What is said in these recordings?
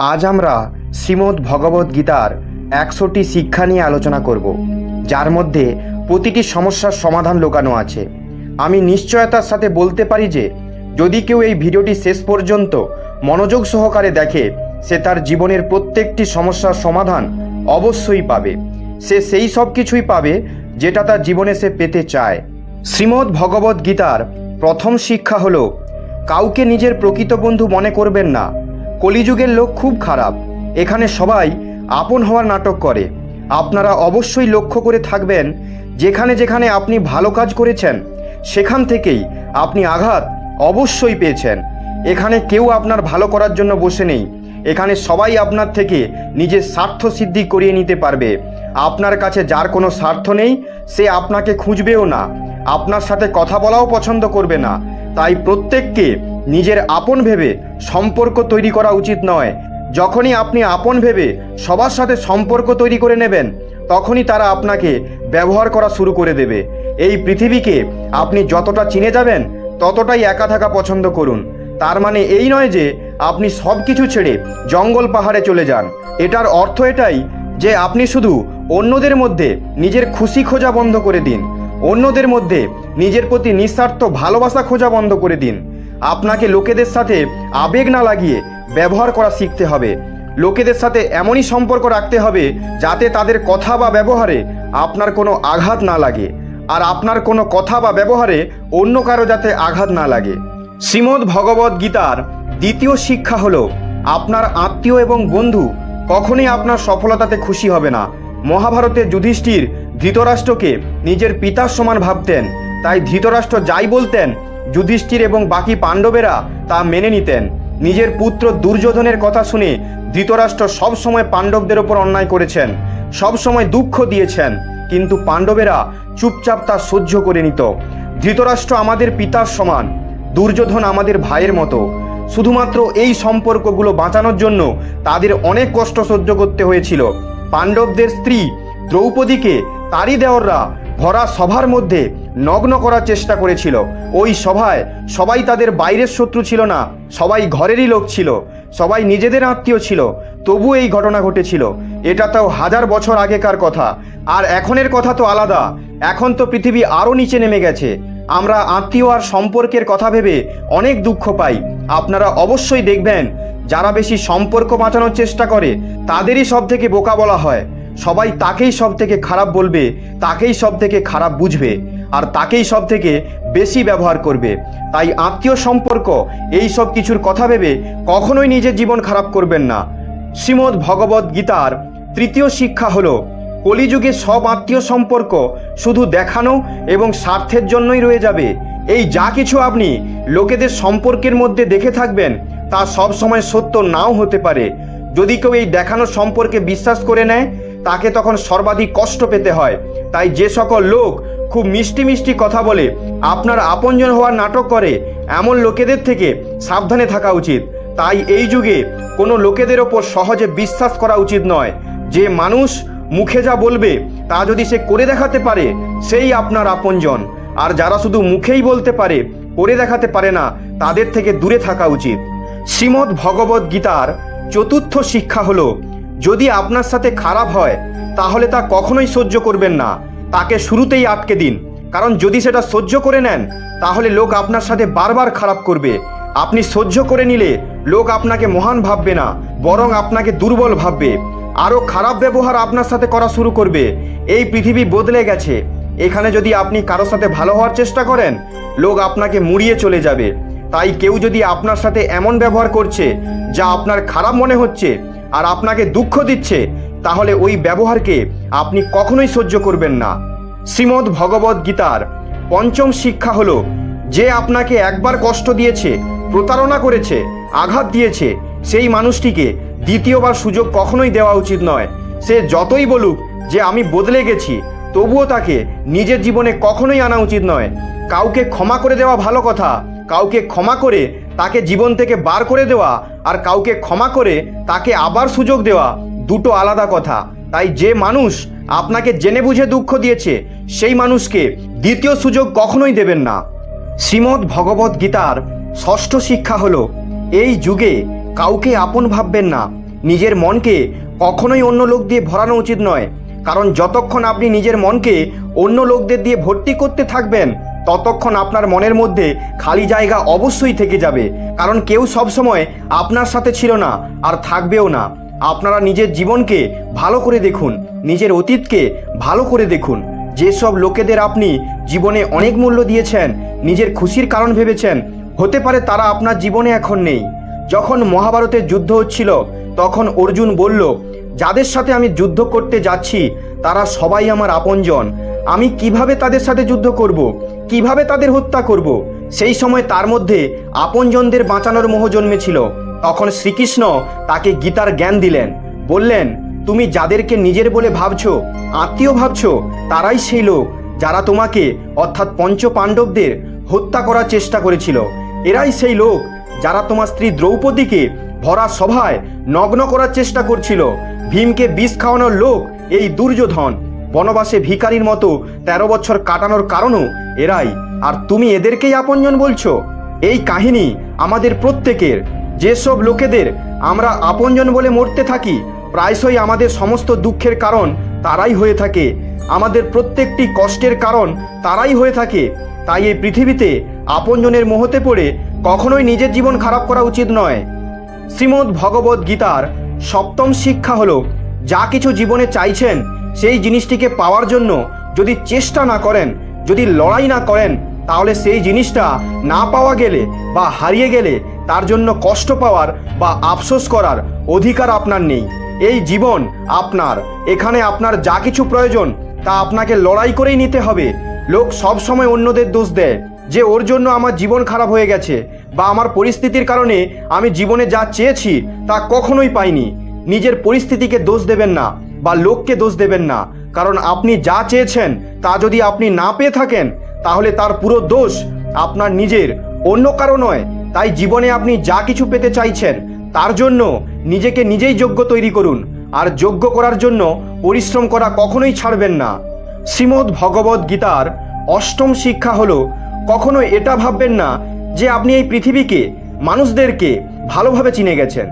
আজ আমরা শ্রীমদ্ ভগবদ গীতার ১০০টি শিক্ষা নিয়ে আলোচনা করব, যার মধ্যে প্রতিটি সমস্যার সমাধান লুকানো আছে। আমি নিশ্চয়তার সাথে বলতে পারি যে যদি কেউ এই ভিডিওটি শেষ পর্যন্ত মনোযোগ সহকারে দেখে, সে তার জীবনের প্রত্যেকটি সমস্যার সমাধান অবশ্যই পাবে। সে সেই সব কিছুই পাবে যেটা তার জীবনে সে পেতে চায়। শ্রীমদ্ ভগবদ গীতার প্রথম শিক্ষা হলো, কাউকে নিজের প্রকৃত বন্ধু মনে করবেন না। কলিযুগের লোক খুব খারাপ। এখানে সবাই আপন হওয়ার নাটক করে। আপনারা অবশ্যই লক্ষ্য করে থাকবেন, যেখানে যেখানে আপনি ভালো কাজ করেছেন সেখান থেকেই আপনি আঘাত অবশ্যই পেয়েছেন। এখানে কেউ আপনার ভালো করার জন্য বসে নেই। এখানে সবাই আপনার থেকে নিজের স্বার্থ সিদ্ধি করিয়ে নিতে পারবে। আপনার কাছে যার কোনো স্বার্থ নেই, সে আপনাকে খুঁজবেও না, আপনার সাথে কথা বলাও পছন্দ করবে না। তাই প্রত্যেককে নিজের আপন ভেবে সম্পর্ক তৈরি করা উচিত নয়। যখনই আপনি আপন ভেবে সবার সাথে সম্পর্ক তৈরি করে নেবেন, তখনই তারা আপনাকে ব্যবহার করা শুরু করে দেবে। এই পৃথিবীকে আপনি যতটা চিনে যাবেন, ততটাই একা থাকা পছন্দ করুন। তার মানে এই নয় যে আপনি সব কিছু ছেড়ে জঙ্গল পাহাড়ে চলে যান। এটার অর্থ এটাই যে আপনি শুধু অন্যদের মধ্যে নিজের খুশি খোঁজা বন্ধ করে দিন। অন্যদের মধ্যে নিজের প্রতি নিঃস্বার্থ ভালোবাসা খোঁজা বন্ধ করে দিন। আপনাকে লোকেদের সাথে আবেগ না লাগিয়ে ব্যবহার করা শিখতে হবে। লোকেদের সাথে এমনই সম্পর্ক রাখতে হবে যাতে তাদের কথা বা ব্যবহারে আপনার কোনো আঘাত না লাগে, আর আপনার কোনো কথা বা ব্যবহারে অন্য কারো যাতে আঘাত না লাগে। শ্রীমদ্ ভগবদ গীতার দ্বিতীয় শিক্ষা হলো, আপনার আত্মীয় এবং বন্ধু কখনোই আপনার সফলতাতে খুশি হবে না। মহাভারতে যুধিষ্ঠির ধৃতরাষ্ট্রকে নিজের পিতার সমান ভাবতেন। তাই ধৃতরাষ্ট্র যাই বলতেন, যুধিষ্ঠির এবং বাকি পাণ্ডবেরা তা মেনে নিতেন। নিজের পুত্র দুর্যোধনের কথা শুনে ধৃতরাষ্ট্র সবসময় পাণ্ডবদের ওপর অন্যায় করেছেন, সবসময় দুঃখ দিয়েছেন, কিন্তু পাণ্ডবেরা চুপচাপ তা সহ্য করে নিত। ধৃতরাষ্ট্র আমাদের পিতার সমান, দুর্যোধন আমাদের ভাইয়ের মতো। শুধুমাত্র এই সম্পর্কগুলো বাঁচানোর জন্য তাদের অনেক কষ্ট সহ্য করতে হয়েছিল। পাণ্ডবদের স্ত্রী দ্রৌপদীকে তারই দেওররা ভরা সভার মধ্যে নগ্ন করার চেষ্টা করেছিল। ওই সভায় সবাই তাদের বাইরের শত্রু ছিল না, সবাই ঘরেরই লোক ছিল, সবাই নিজেদের আত্মীয় ছিল। তবু এই ঘটনা ঘটেছিল। এটা তো 1000 বছর আগেকার কথা, আর এখনের কথা তো আলাদা। এখন তো পৃথিবী আরও নিচে নেমে গেছে। আমরা আত্মীয় আর সম্পর্কের কথা ভেবে অনেক দুঃখ পাই। আপনারা অবশ্যই দেখবেন, যারা বেশি সম্পর্ক বাঁচানোর চেষ্টা করে তাদেরই সব থেকে বোকা বলা হয়। সবাই তাকেই সব থেকে খারাপ বলবে, তাকেই সব থেকে খারাপ বুঝবে, আর তাকেই সব থেকে বেশি ব্যবহার করবে। তাই আত্মীয় সম্পর্ক এই সব কিছুর কথা ভেবে কখনোই নিজের জীবন খারাপ করবেন না। শ্রীমদ্ ভগবদ গীতার তৃতীয় শিক্ষা হলো, কলিযুগে সব আত্মীয় সম্পর্ক শুধু দেখানো এবং স্বার্থের জন্যই রয়ে যাবে। এই যা কিছু আপনি লোকেদের সম্পর্কের মধ্যে দেখে থাকবেন, তা সব সময় সত্য নাও হতে পারে। যদি কেউ এই দেখানো সম্পর্কে বিশ্বাস করে নেয়, তাকে তখন সর্বাধিক কষ্ট পেতে হয়। তাই যে সকল লোক খুব মিষ্টি মিষ্টি কথা বলে আপনার আপনজন হওয়ার নাটক করে, এমন লোকেদের থেকে সাবধানে থাকা উচিত। তাই এই যুগে কোনো লোকেদের ওপর সহজে বিশ্বাস করা উচিত নয়। যে মানুষ মুখে যা বলবে তা যদি সে করে দেখাতে পারে, সেই আপনার আপনজন। আর যারা শুধু মুখেই বলতে পারে, করে দেখাতে পারে না, তাদের থেকে দূরে থাকা উচিত। শ্রীমদ্ ভগবদ গীতার চতুর্থ শিক্ষা হলো, যদি আপনার সাথে খারাপ হয় তাহলে তা কখনোই সহ্য করবেন না। তাকে শুরুতেই আটকে দিন, কারণ যদি সেটা সহ্য করে নেন তাহলে লোক আপনার সাথে বারবার খারাপ করবে। আপনি সহ্য করে নিলে লোক আপনাকে মহান ভাববে না, বরং আপনাকে দুর্বল ভাববে। আরও খারাপ ব্যবহার আপনার সাথে করা শুরু করবে। এই পৃথিবী বদলে গেছে। এখানে যদি আপনি কারোর সাথে ভালো হওয়ার চেষ্টা করেন, লোক আপনাকে মুড়িয়ে চলে যাবে। তাই কেউ যদি আপনার সাথে এমন ব্যবহার করছে যা আপনার খারাপ মনে হচ্ছে আর আপনাকে দুঃখ দিচ্ছে, তাহলে ওই ব্যবহারকে আপনি কখনোই সহ্য করবেন না। শ্রীমদ্ ভগবদ গীতার পঞ্চম শিক্ষা হলো, যে আপনাকে একবার কষ্ট দিয়েছে, প্রতারণা করেছে, আঘাত দিয়েছে, সেই মানুষটিকে দ্বিতীয়বার সুযোগ কখনোই দেওয়া উচিত নয়। সে যতই বলুক যে আমি বদলে গেছি, তবুও তাকে নিজের জীবনে কখনোই আনা উচিত নয়। কাউকে ক্ষমা করে দেওয়া ভালো কথা, কাউকে ক্ষমা করে তাকে জীবন থেকে বার করে দেওয়া আর কাউকে ক্ষমা করে তাকে আবার সুযোগ দেওয়া দুটো আলাদা কথা। তাই যে মানুষ আপনাকে জেনে বুঝে দুঃখ দিয়েছে, সেই মানুষকে দ্বিতীয় সুযোগ কখনোই দেবেন না। শ্রীমদ্ ভগবদ গীতার ষষ্ঠ শিক্ষা হলো, এই যুগে কাউকে আপন ভাববেন না, নিজের মনকে কখনোই অন্য লোক দিয়ে ভরানো উচিত নয়, কারণ যতক্ষণ আপনি নিজের মনকে অন্য লোকদের দিয়ে ভর্তি করতে থাকবেন ততক্ষণ আপনার মনের মধ্যে খালি জায়গা অবশ্যই থেকে যাবে। কারণ কেউ সবসময় আপনার সাথে ছিল না আর থাকবেও না। আপনারা নিজের জীবনকে ভালো করে দেখুন, নিজের অতীতকে ভালো করে দেখুন। যেসব লোকেদের আপনি জীবনে অনেক মূল্য দিয়েছেন, নিজের খুশির কারণ ভেবেছেন, হতে পারে তারা আপনার জীবনে এখন নেই। যখন মহাভারতের যুদ্ধ হচ্ছিল তখন অর্জুন বলল, যাদের সাথে আমি যুদ্ধ করতে যাচ্ছি তারা সবাই আমার আপনজন, আমি কিভাবে তাদের সাথে যুদ্ধ করব, কিভাবে তাদের হত্যা করব। সেই সময় তার মধ্যে আপনজনদের বাঁচানোর মোহ জন্মেছিল। তখন শ্রীকৃষ্ণ তাকে গীতার জ্ঞান দিলেন, বললেন, তুমি যাদেরকে নিজের বলে ভাবছো, আত্মীয় ভাবছো, তারাই সেই লোক যারা তোমাকে অর্থাৎ পঞ্চ পাণ্ডবদের হত্যা করার চেষ্টা করেছিল। এরাই সেই লোক যারা তোমার স্ত্রী দ্রৌপদীকে ভরা সভায় নগ্ন করার চেষ্টা করছিল। ভীমকে বিষ খাওয়ানোর লোক এই দুর্যোধন। বনবাসে ভিখারির মতো 13 বছর কাটানোর কারণও এরাই, আর তুমি এদেরকেই আপনজন বলছো। এই কাহিনী আমাদের প্রত্যেকের। যেসব লোকেদের আমরা আপনজন বলে মরতে থাকি প্রায়শই আমাদের সমস্ত দুঃখের কারণ তারাই হয়ে থাকে, আমাদের প্রত্যেকটি কষ্টের কারণ তারাই হয়ে থাকে। তাই এই পৃথিবীতে আপনজনের মোহতে পড়ে কখনোই নিজের জীবন খারাপ করা উচিত নয়। শ্রীমদ্ ভগবদ্ গীতার 7ম শিক্ষা হলো, যা কিছু জীবনে চাইছেন সেই জিনিসটিকে পাওয়ার জন্য যদি চেষ্টা না করেন, যদি লড়াই না করেন, তাহলে সেই জিনিসটা না পাওয়া গেলে বা হারিয়ে গেলে তার জন্য কষ্ট পাওয়ার বা আফসোস করার অধিকার আপনার নেই। এই জীবন আপনার, এখানে আপনার যা কিছু প্রয়োজন তা আপনাকে লড়াই করেই নিতে হবে। লোক সব সময় অন্যদের দোষ দেয় যে ওর জন্য আমার জীবন খারাপ হয়ে গেছে বা আমার পরিস্থিতির কারণে আমি জীবনে যা চেয়েছি তা কখনোই পাইনি। নিজের পরিস্থিতিকে দোষ দেবেন না বা লোককে দোষ দেবেন না, কারণ আপনি যা চেয়েছেন তা যদি আপনি না পেয়ে থাকেন তাহলে তার পুরো দোষ আপনার নিজের, অন্য কারো নয়। তাই জীবনে আপনি যা কিছু পেতে চাইছেন তার জন্য নিজেকে নিজেই যোগ্য তৈরি করুন, আর যোগ্য করার জন্য পরিশ্রম করা কখনোই ছাড়বেন না। শ্রীমদ্ ভগবদ্ গীতার 8ম শিক্ষা হলো, কখনো এটা ভাববেন না যে আপনি এই পৃথিবীকে, মানুষদেরকে ভালোভাবে চিনে গেছেন।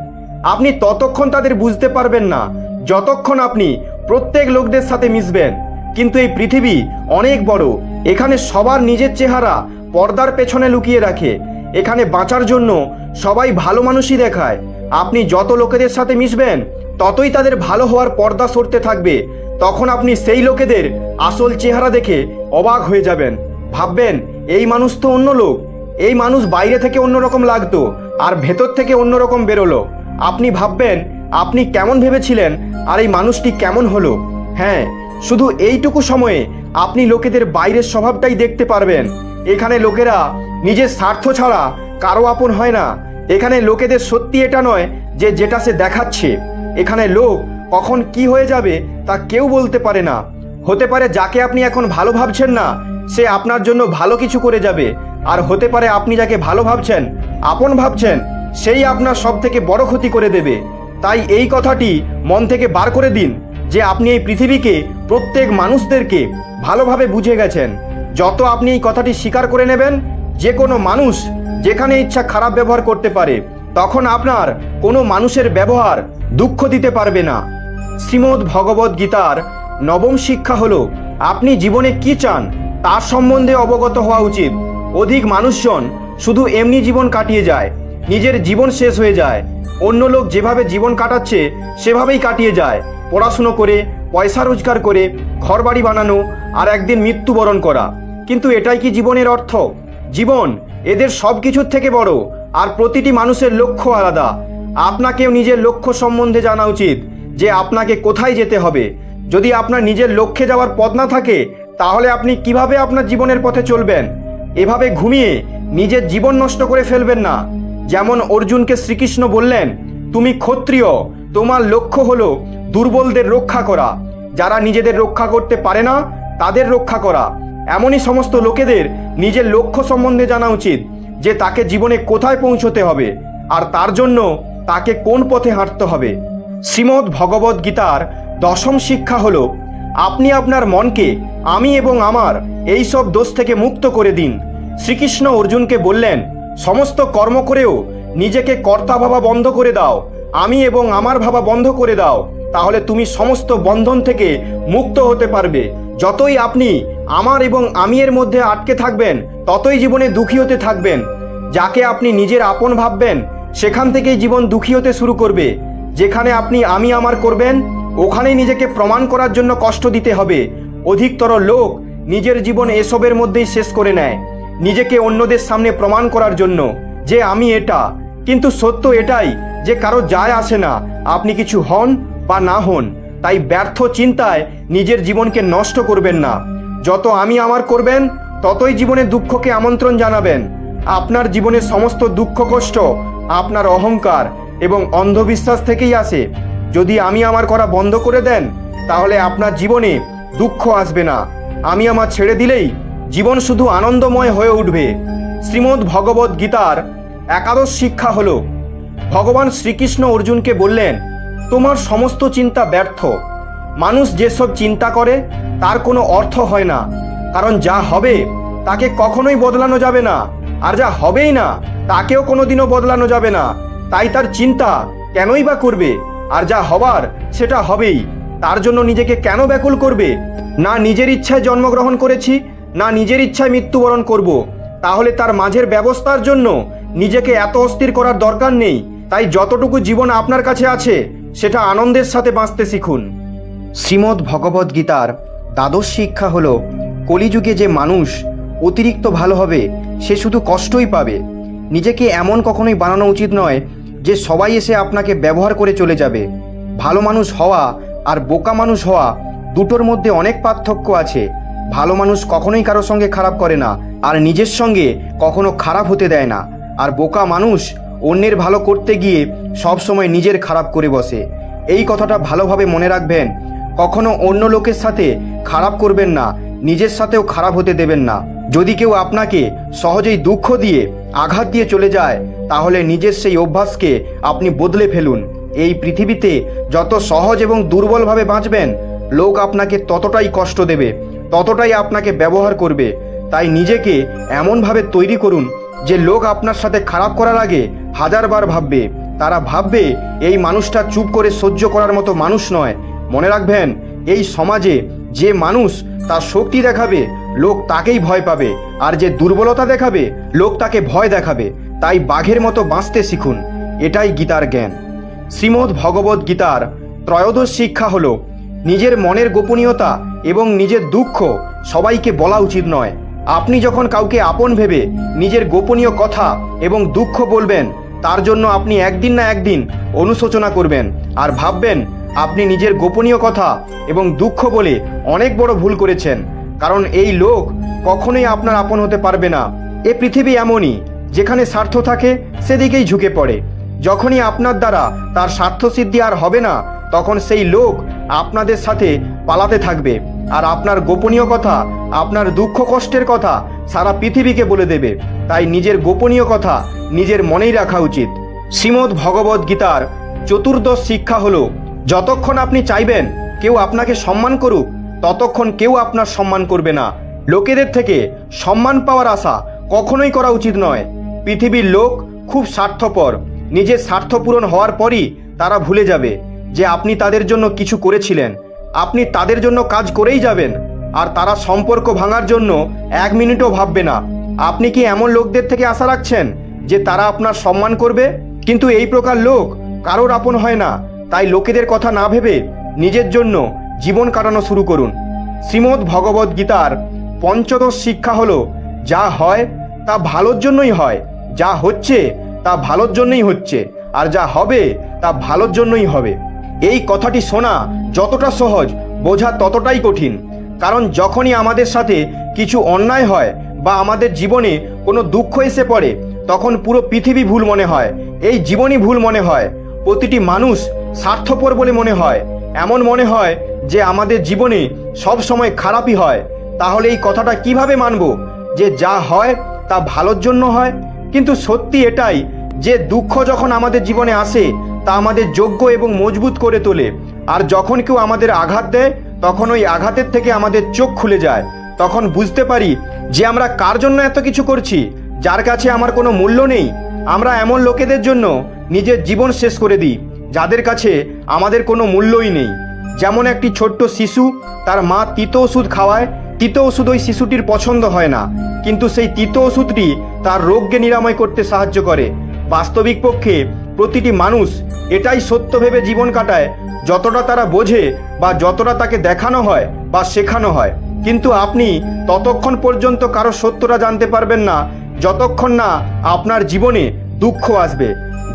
আপনি ততক্ষণ তাদের বুঝতে পারবেন না যতক্ষণ আপনি প্রত্যেক লোকদের সাথে মিশবেন। কিন্তু এই পৃথিবী অনেক বড়, এখানে সবার নিজের চেহারা পর্দার পেছনে লুকিয়ে রাখে। এখানে বাঁচার জন্য সবাই ভালো মানুষই দেখায়। আপনি যত লোকেদের সাথে মিশবেন ততই তাদের ভালো হওয়ার পর্দা সরতে থাকবে। তখন আপনি সেই লোকেদের আসল চেহারা দেখে অবাক হয়ে যাবেন, ভাববেন এই মানুষ তো অন্য লোক, এই মানুষ বাইরে থেকে অন্যরকম লাগতো আর ভেতর থেকে অন্যরকম বেরোলো। আপনি ভাববেন আপনি কেমন ভেবেছিলেন আর এই মানুষটি কেমন হলো। হ্যাঁ, শুধু এইটুকু সময়ে আপনি লোকেদের বাইরের স্বভাবটাই দেখতে পারবেন। এখানে লোকেরা নিজের স্বার্থ ছাড়া কারো আপন হয় না। এখানে লোকেদের সত্যি এটা নয় যে যেটা সে দেখাচ্ছে। এখানে লোক কখন কি হয়ে যাবে তা কেউ বলতে পারে না। হতে পারে যাকে আপনি এখন ভালো ভাবছেন না সে আপনার জন্য ভালো কিছু করে যাবে, আর হতে পারে আপনি যাকে ভালো ভাবছেন, আপন ভাবছেন, সেই আপনার সব থেকে বড় ক্ষতি করে দেবে। তাই এই কথাটি মন থেকে বার করে দিন যে আপনি এই পৃথিবীকে, প্রত্যেক মানুষদেরকে ভালোভাবে বুঝে গেছেন। যত আপনি এই কথাটি স্বীকার করে নেবেন, যে কোনো মানুষ যেখানে ইচ্ছা খারাপ ব্যবহার করতে পারে, তখন আপনার কোনো মানুষের ব্যবহার দুঃখ দিতে পারবে না। শ্রীমদ্ ভগবদ্ গীতার 9ম শিক্ষা হলো, আপনি জীবনে কি চান তার সম্বন্ধে অবগত হওয়া উচিত। অধিক মানুষজন শুধু এমনি জীবন কাটিয়ে যায়, নিজের জীবন শেষ হয়ে যায়। অন্য লোক যেভাবে জীবন কাটাচ্ছে সেভাবেই কাটিয়ে যায়, পড়াশুনো করে, পয়সা রোজগার করে, ঘরবাড়ি বানানো আর একদিন মৃত্যুবরণ করা। কিন্তু এটাই কি জীবনের অর্থ? জীবন এদের সব কিছুর থেকে বড়, আর প্রতিটি মানুষের লক্ষ্য আলাদা। আপনাকেও নিজের লক্ষ্য সম্বন্ধে জানা উচিত যে আপনাকে কোথায় যেতে হবে। যদি আপনার নিজের লক্ষ্যে যাওয়ার পথ না থাকে তাহলে আপনি কিভাবে আপনার জীবনের পথে চলবেন? এভাবে ঘুমিয়ে নিজের জীবন নষ্ট করে ফেলবেন না। যেমন অর্জুনকে শ্রীকৃষ্ণ বললেন, তুমি ক্ষত্রিয়, তোমার লক্ষ্য হলো দুর্বলদের রক্ষা করা, যারা নিজেদের রক্ষা করতে পারে না তাদের রক্ষা করা। এমনই সমস্ত লোকেদের নিজের লক্ষ্য সম্বন্ধে জানা উচিত যে তাকে জীবনে কোথায় পৌঁছতে হবে আর তার জন্য তাকে কোন পথে হাঁটতে হবে। শ্রীমদ্ ভগবদ্ গীতার 10ম শিক্ষা হলো, আপনি আপনার মনকে আমি এবং আমার এই সব দোষ থেকে মুক্ত করে দিন। শ্রীকৃষ্ণ অর্জুনকে বললেন, সমস্ত কর্ম করেও নিজেকে কর্তা ভাবা বন্ধ করে দাও আমি এবং আমার ভাবা বন্ধ করে দাও, তাহলে তুমি সমস্ত বন্ধন থেকে মুক্ত হতে পারবে। যতই আপনি আমার এবং আমি এর মধ্যে আটকে থাকবেন, ততই জীবনে দুঃখী হতে থাকবেন। যাকে আপনি নিজের আপন ভাববেন, সেখান থেকেই জীবন দুঃখী হতে শুরু করবে। যেখানে আপনি আমি আমার করবেন, ওখানেই নিজেকে প্রমাণ করার জন্য কষ্ট দিতে হবে। অধিকতর লোক নিজের জীবন এসবের মধ্যেই শেষ করে নেয়, নিজেকে অন্যদের সামনে প্রমাণ করার জন্য যে আমি এটা। কিন্তু সত্য এটাই যে কারো যায় আসে না আপনি কিছু হন বা না হন। তাই ব্যর্থ চিন্তায় নিজের জীবনকে নষ্ট করবেন না। যত আমি আমার করবেন, ততই জীবনে দুঃখকে আমন্ত্রণ জানাবেন। আপনার জীবনের সমস্ত দুঃখ কষ্ট আপনার অহংকার এবং অন্ধবিশ্বাস থেকেই আসে। যদি আমি আমার করা বন্ধ করে দেন, তাহলে আপনার জীবনে দুঃখ আসবে না। আমি আমার ছেড়ে দিলেই জীবন শুধু আনন্দময় হয়ে উঠবে। শ্রীমদ্ ভগবদ্ গীতার একাদশ শিক্ষা হলো, ভগবান শ্রীকৃষ্ণ অর্জুনকে বললেন, তোমার সমস্ত চিন্তা ব্যর্থ। মানুষ যেসব চিন্তা করে তার কোনো অর্থ হয় না, কারণ যা হবে তাকে কখনোই বদলানো যাবে না, আর যা হবেই না তাকেও কোনোদিনও বদলানো যাবে না। তাই তার চিন্তা কেনই বা করবে? আর যা হবার সেটা হবেই। তার জন্য নিজেকে কেন ব্যাকুল করবে? না নিজের ইচ্ছায় জন্মগ্রহণ করেছি, না নিজের ইচ্ছায় মৃত্যুবরণ করব। তাহলে তার মাঝের ব্যবস্থার জন্য নিজেকে এত অস্থির করার দরকার নেই। তাই যতটুকু জীবন আপনার কাছে আছে, সেটা আনন্দের সাথে বাঁচতে শিখুন। শ্রীমদ্ ভগবদ্ গীতার দ্বাদশ শিক্ষা হলো, কলিযুগে যে মানুষ অতিরিক্ত ভালো হবে, সে শুধু কষ্টই পাবে। নিজেকে এমন কখনোই বানানো উচিত নয় যে সবাই এসে আপনাকে ব্যবহার করে চলে যাবে। ভালো মানুষ হওয়া আর বোকা মানুষ হওয়া দুটোর মধ্যে অনেক পার্থক্য আছে। ভালো মানুষ কখনোই কারোর সঙ্গে খারাপ করে না, আর নিজের সঙ্গে কখনো খারাপ হতে দেয় না। আর বোকা মানুষ অন্যের ভালো করতে গিয়ে সবসময় নিজের খারাপ করে বসে। এই কথাটা ভালোভাবে মনে রাখবেন। কখনো অন্য লোকের সাথে খারাপ করবেন না, নিজের সাথেও খারাপ হতে দেবেন না। যদি কেউ আপনাকে সহজেই দুঃখ দিয়ে আঘাত দিয়ে চলে যায়, তাহলে নিজের সেই অভ্যাসকে আপনি বদলে ফেলুন। এই পৃথিবীতে যত সহজ এবং দুর্বলভাবে বাঁচবেন, লোক আপনাকে ততটাই কষ্ট দেবে, ততটাই আপনাকে ব্যবহার করবে। তাই নিজেকে এমনভাবে তৈরি করুন যে লোক আপনার সাথে খারাপ করার আগে হাজারবার ভাববে। তারা ভাববে এই মানুষটা চুপ করে সহ্য করার মতো মানুষ নয়। মনে রাখবেন, এই সমাজে যে মানুষ তার শক্তি দেখাবে, লোক তাকেই ভয় পাবে, আর যে দুর্বলতা দেখাবে, লোক তাকে ভয় দেখাবে। তাই বাঘের মতো বাঁচতে শিখুন। এটাই গীতার জ্ঞান। শ্রীমদ্ ভগবদ্ গীতার ত্রয়োদশ শিক্ষা হলো, নিজের মনের গোপনীয়তা এবং নিজের দুঃখ সবাইকে বলা উচিত নয়। আপনি যখন কাউকে আপন ভেবে নিজের গোপনীয় কথা এবং দুঃখ বলবেন, তার জন্য আপনি একদিন না একদিন অনুশোচনা করবেন আর ভাববেন আপনি নিজের গোপনীয় কথা এবং দুঃখ বলে অনেক বড় ভুল করেছেন। কারণ এই লোক কখনোই আপনার আপন হতে পারবে না। এ পৃথিবী এমনই, যেখানে স্বার্থ থাকে সেদিকেই ঝুঁকে পড়ে। যখনই আপনার দ্বারা তার স্বার্থসিদ্ধি আর হবে না, তখন সেই লোক আপনাদের সাথে পালাতে থাকবে, আর আপনার গোপনীয় কথা, আপনার দুঃখ কষ্টের কথা সারা পৃথিবীকে বলে দেবে। তাই নিজের গোপনীয় কথা নিজের মনেই রাখা উচিত। শ্রীমদ্ ভগবদ্ গীতার চতুর্দশ শিক্ষা হলো, যতক্ষণ আপনি চাইবেন কেউ আপনাকে সম্মান করুক, ততক্ষণ কেউ আপনার সম্মান করবে না। লোকেদের থেকে সম্মান পাওয়ার আশা কখনোই করা উচিত নয়। পৃথিবীর লোক খুব স্বার্থপর। নিজের স্বার্থ পূরণ হওয়ার পরই তারা ভুলে যাবে যে আপনি তাদের জন্য কিছু করেছিলেন। আপনি তাদের জন্য কাজ করেই যাবেন, আর তারা সম্পর্ক ভাঙার জন্য এক মিনিটও ভাববে না। আপনি কি এমন লোকদের থেকে আশা রাখছেন যে তারা আপনার সম্মান করবে? কিন্তু এই প্রকার লোক কারোর আপন হয় না। তাই লোকেদের কথা না ভেবে নিজের জন্য জীবন কাটানো শুরু করুন। শ্রীমদ্ ভগবদ্ গীতার পঞ্চদশ শিক্ষা হলো, যা হয় তা ভালোর জন্যই হয়, যা হচ্ছে তা ভালোর জন্যই হচ্ছে, আর যা হবে তা ভালোর জন্যই হবে। এই কথাটি শোনা যতটা সহজ, বোঝা ততটাই কঠিন। কারণ যখনই আমাদের সাথে কিছু অন্যায় হয় বা আমাদের জীবনে কোনো দুঃখ এসে পড়ে, তখন পুরো পৃথিবী ভুল মনে হয়, এই জীবনই ভুল মনে হয়, প্রতিটি মানুষ স্বার্থপর বলে মনে হয়। এমন মনে হয় যে আমাদের জীবনে সব সময় খারাপই হয়। তাহলে এই কথাটা কিভাবে মানব যে যা হয় তা ভালোর জন্য হয়? কিন্তু সত্যি এটাই যে দুঃখ যখন আমাদের জীবনে আসে, তা আমাদের যোগ্য এবং মজবুত করে তোলে। আর যখন কেউ আমাদের আঘাত দেয়, তখন ওই আঘাতের থেকে আমাদের চোখ খুলে যায়। তখন বুঝতে পারি যে আমরা কার জন্য এত কিছু করছি, যার কাছে আমার কোনো মূল্য নেই। আমরা এমন লোকেদের জন্য নিজের জীবন শেষ করে দিই যাদের কাছে আমাদের কোনো মূল্যই নেই। যেমন একটি ছোট্ট শিশু, তার মা তিতো ওষুধ খাওয়ায়, তিতো ওষুধ ওই শিশুটির পছন্দ হয় না, কিন্তু সেই তিতো ওষুধটি তার রোগকে নিরাময় করতে সাহায্য করে। বাস্তবিক পক্ষে প্রতিটি মানুষ এটাই সত্য ভেবে জীবন কাটায় যতটা তারা বোঝে বা যতটা তাকে দেখানো হয় বা শেখানো হয়। কিন্তু আপনি ততক্ষণ পর্যন্ত কারো সত্যটা জানতে পারবেন না যতক্ষণ না আপনার জীবনে দুঃখ আসবে।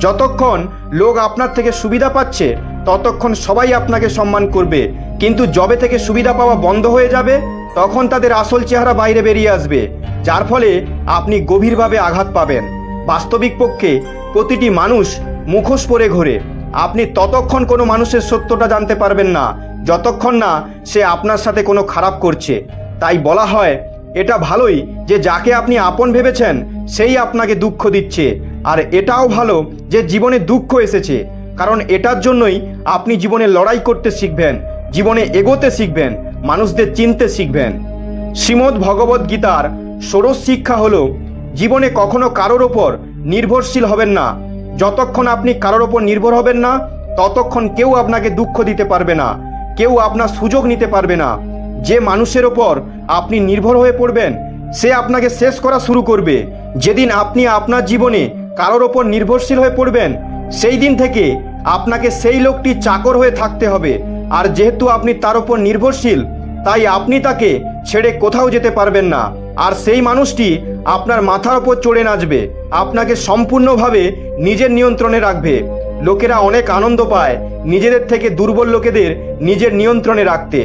যতক্ষণ লোক আপনার থেকে সুবিধা পাচ্ছে ততক্ষণ সবাই আপনাকে সম্মান করবে, কিন্তু যবে থেকে সুবিধা পাওয়া বন্ধ হয়ে যাবে তখন তাদের আসল চেহারা বাইরে বেরিয়ে আসবে, যার ফলে আপনি গভীরভাবে আঘাত পাবেন। বাস্তবিক পক্ষে প্রতিটি মানুষ মুখোশ পরে ঘোরে। আপনি ততক্ষণ কোনো মানুষের সত্যটা জানতে পারবেন না যতক্ষণ না সে আপনার সাথে কোনো খারাপ করছে। তাই বলা হয়, এটা ভালোই যে যাকে আপনি আপন ভেবেছেন সেই আপনাকে দুঃখ দিচ্ছে, আর এটাও ভালো যে জীবনে দুঃখ এসেছে, কারণ এটার জন্যই আপনি জীবনে লড়াই করতে শিখবেন, জীবনে এগোতে শিখবেন, মানুষদের চিনতে শিখবেন। শ্রীমদ্ ভগবদ্ গীতার ষোড়শ শিক্ষা হলো, জীবনে কখনো কারোর ওপর নির্ভরশীল হবেন না। যতক্ষণ আপনি কারোর ওপর নির্ভর হবেন না ততক্ষণ কেউ আপনাকে দুঃখ দিতে পারবে না, কেউ আপনার সুযোগ নিতে পারবে না। যে মানুষের ওপর আপনি নির্ভর হয়ে পড়বেন সে আপনাকে শেষ করা শুরু করবে। যেদিন আপনি আপনার জীবনে কারোর ওপর নির্ভরশীল হয়ে পড়বেন সেই দিন থেকে আপনাকে সেই লোকটি চাকর হয়ে থাকতে হবে। আর যেহেতু আপনি তার ওপর নির্ভরশীল তাই আপনি তাকে ছেড়ে কোথাও যেতে পারবেন না। আর সেই মানুষটি আপনার মাথার ওপর চড়ে নাচবে, আপনাকে সম্পূর্ণভাবে নিজের নিয়ন্ত্রণে রাখবে। লোকেরা অনেক আনন্দ পায় নিজেদের থেকে দুর্বল লোকেদের নিজের নিয়ন্ত্রণে রাখতে।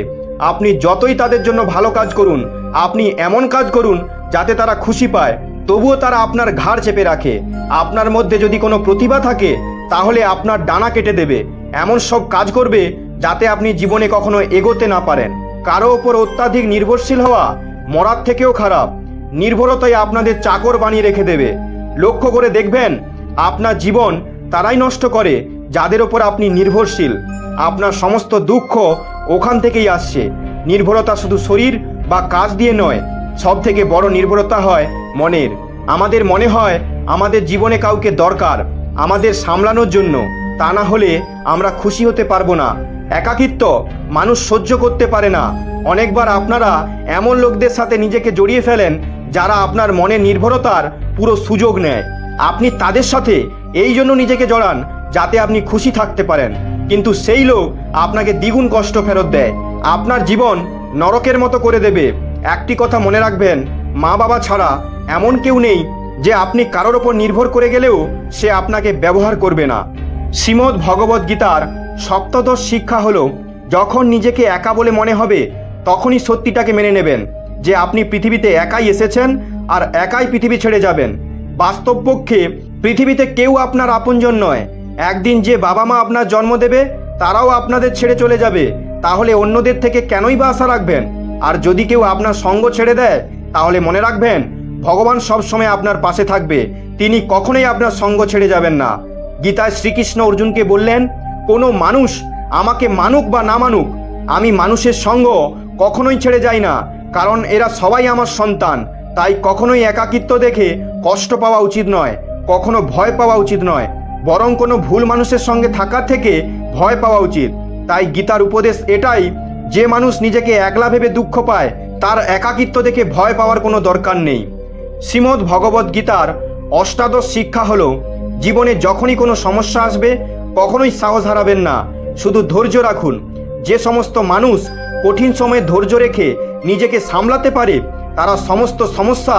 আপনি যতই তাদের জন্য ভালো কাজ করুন, আপনি এমন কাজ করুন যাতে তারা খুশি পায়, তবুও তারা আপনার ঘাড় চেপে রাখে। আপনার মধ্যে যদি কোনো প্রতিভা থাকে তাহলে আপনার ডানা কেটে দেবে, এমন সব কাজ করবে যাতে আপনি জীবনে কখনো এগোতে না পারেন। কারো ওপর অত্যাধিক নির্ভরশীল হওয়া মরার থেকেও খারাপ। নির্ভরতাই আপনাদের চাকর বানিয়ে রেখে দেবে। লক্ষ্য করে দেখবেন, আপনার জীবন তারাই নষ্ট করে যাদের ওপর আপনি নির্ভরশীল। আপনার সমস্ত দুঃখ ওখান থেকেই আসছে। নির্ভরতা শুধু শরীর বা কাজ দিয়ে নয়, সব থেকে বড় নির্ভরতা হয় মনের। আমাদের মনে হয় আমাদের জীবনে কাউকে দরকার আমাদের সামলানোর জন্য, তা না হলে আমরা খুশি হতে পারবো না। একাকিত্ব মানুষ সহ্য করতে পারে না। অনেকবার আপনারা এমন লোকদের সাথে নিজেকে জড়িয়ে ফেলেন যারা আপনার মনে নির্ভরতার পুরো সুযোগ নেয়। আপনি তাদের সাথে এই জন্য নিজেকে জড়ান যাতে আপনি খুশি থাকতে পারেন, কিন্তু সেই লোক আপনাকে দ্বিগুণ কষ্ট ফেরত দেয়, আপনার জীবন নরকের মতো করে দেবে। একটি কথা মনে রাখবেন, মা বাবা ছাড়া এমন কেউ নেই যে আপনি কারোর ওপর নির্ভর করে গেলেও সে আপনাকে ব্যবহার করবে না। শ্রীমদ্ ভগবদ্ গীতার সপ্তদশ শিক্ষা হলো, যখন নিজেকে একা বলে মনে হবে তখনই সত্যিটাকে মেনে নেবেন যে আপনি পৃথিবীতে একাই এসেছেন আর একাই পৃথিবী ছেড়ে যাবেন। বাস্তবপক্ষে পৃথিবীতে কেউ আপনার আপনজন নয়। একদিন যে বাবা মা আপনার জন্ম দেবে তারাও আপনাদের ছেড়ে চলে যাবে, তাহলে অন্যদের থেকে কেনই বা আশা রাখবেন? আর যদি কেউ আপনার সঙ্গ ছেড়ে দেয় তাহলে মনে রাখবেন, ভগবান সবসময় আপনার পাশে থাকবে, তিনি কখনোই আপনার সঙ্গ ছেড়ে যাবেন না। গীতায় শ্রীকৃষ্ণ অর্জুনকে বললেন, কোনো মানুষ আমাকে মানুক বা না মানুক, আমি মানুষের সঙ্গ কখনোই ছেড়ে যাই না, কারণ এরা সবাই আমার সন্তান। তাই কখনোই একাকিত্ব দেখে কষ্ট পাওয়া উচিত নয়, কখনো ভয় পাওয়া উচিত নয়, বরং কোনো ভুল মানুষের সঙ্গে থাকার থেকে ভয় পাওয়া উচিত। তাই গীতার উপদেশ এটাই, যে মানুষ নিজেকে একলা ভেবে দুঃখ পায় তার একাকিত্ব দেখে ভয় পাওয়ার কোনো দরকার নেই। শ্রীমদ্ ভগবদ্ গীতার অষ্টাদশ শিক্ষা হলো, জীবনে যখনই কোনো সমস্যা আসবে কখনোই সাহস হারাবেন না, শুধু ধৈর্য রাখুন। যে সমস্ত মানুষ কঠিন সময়ে ধৈর্য রেখে নিজেকে সামলাতে পারে তারা সমস্ত সমস্যা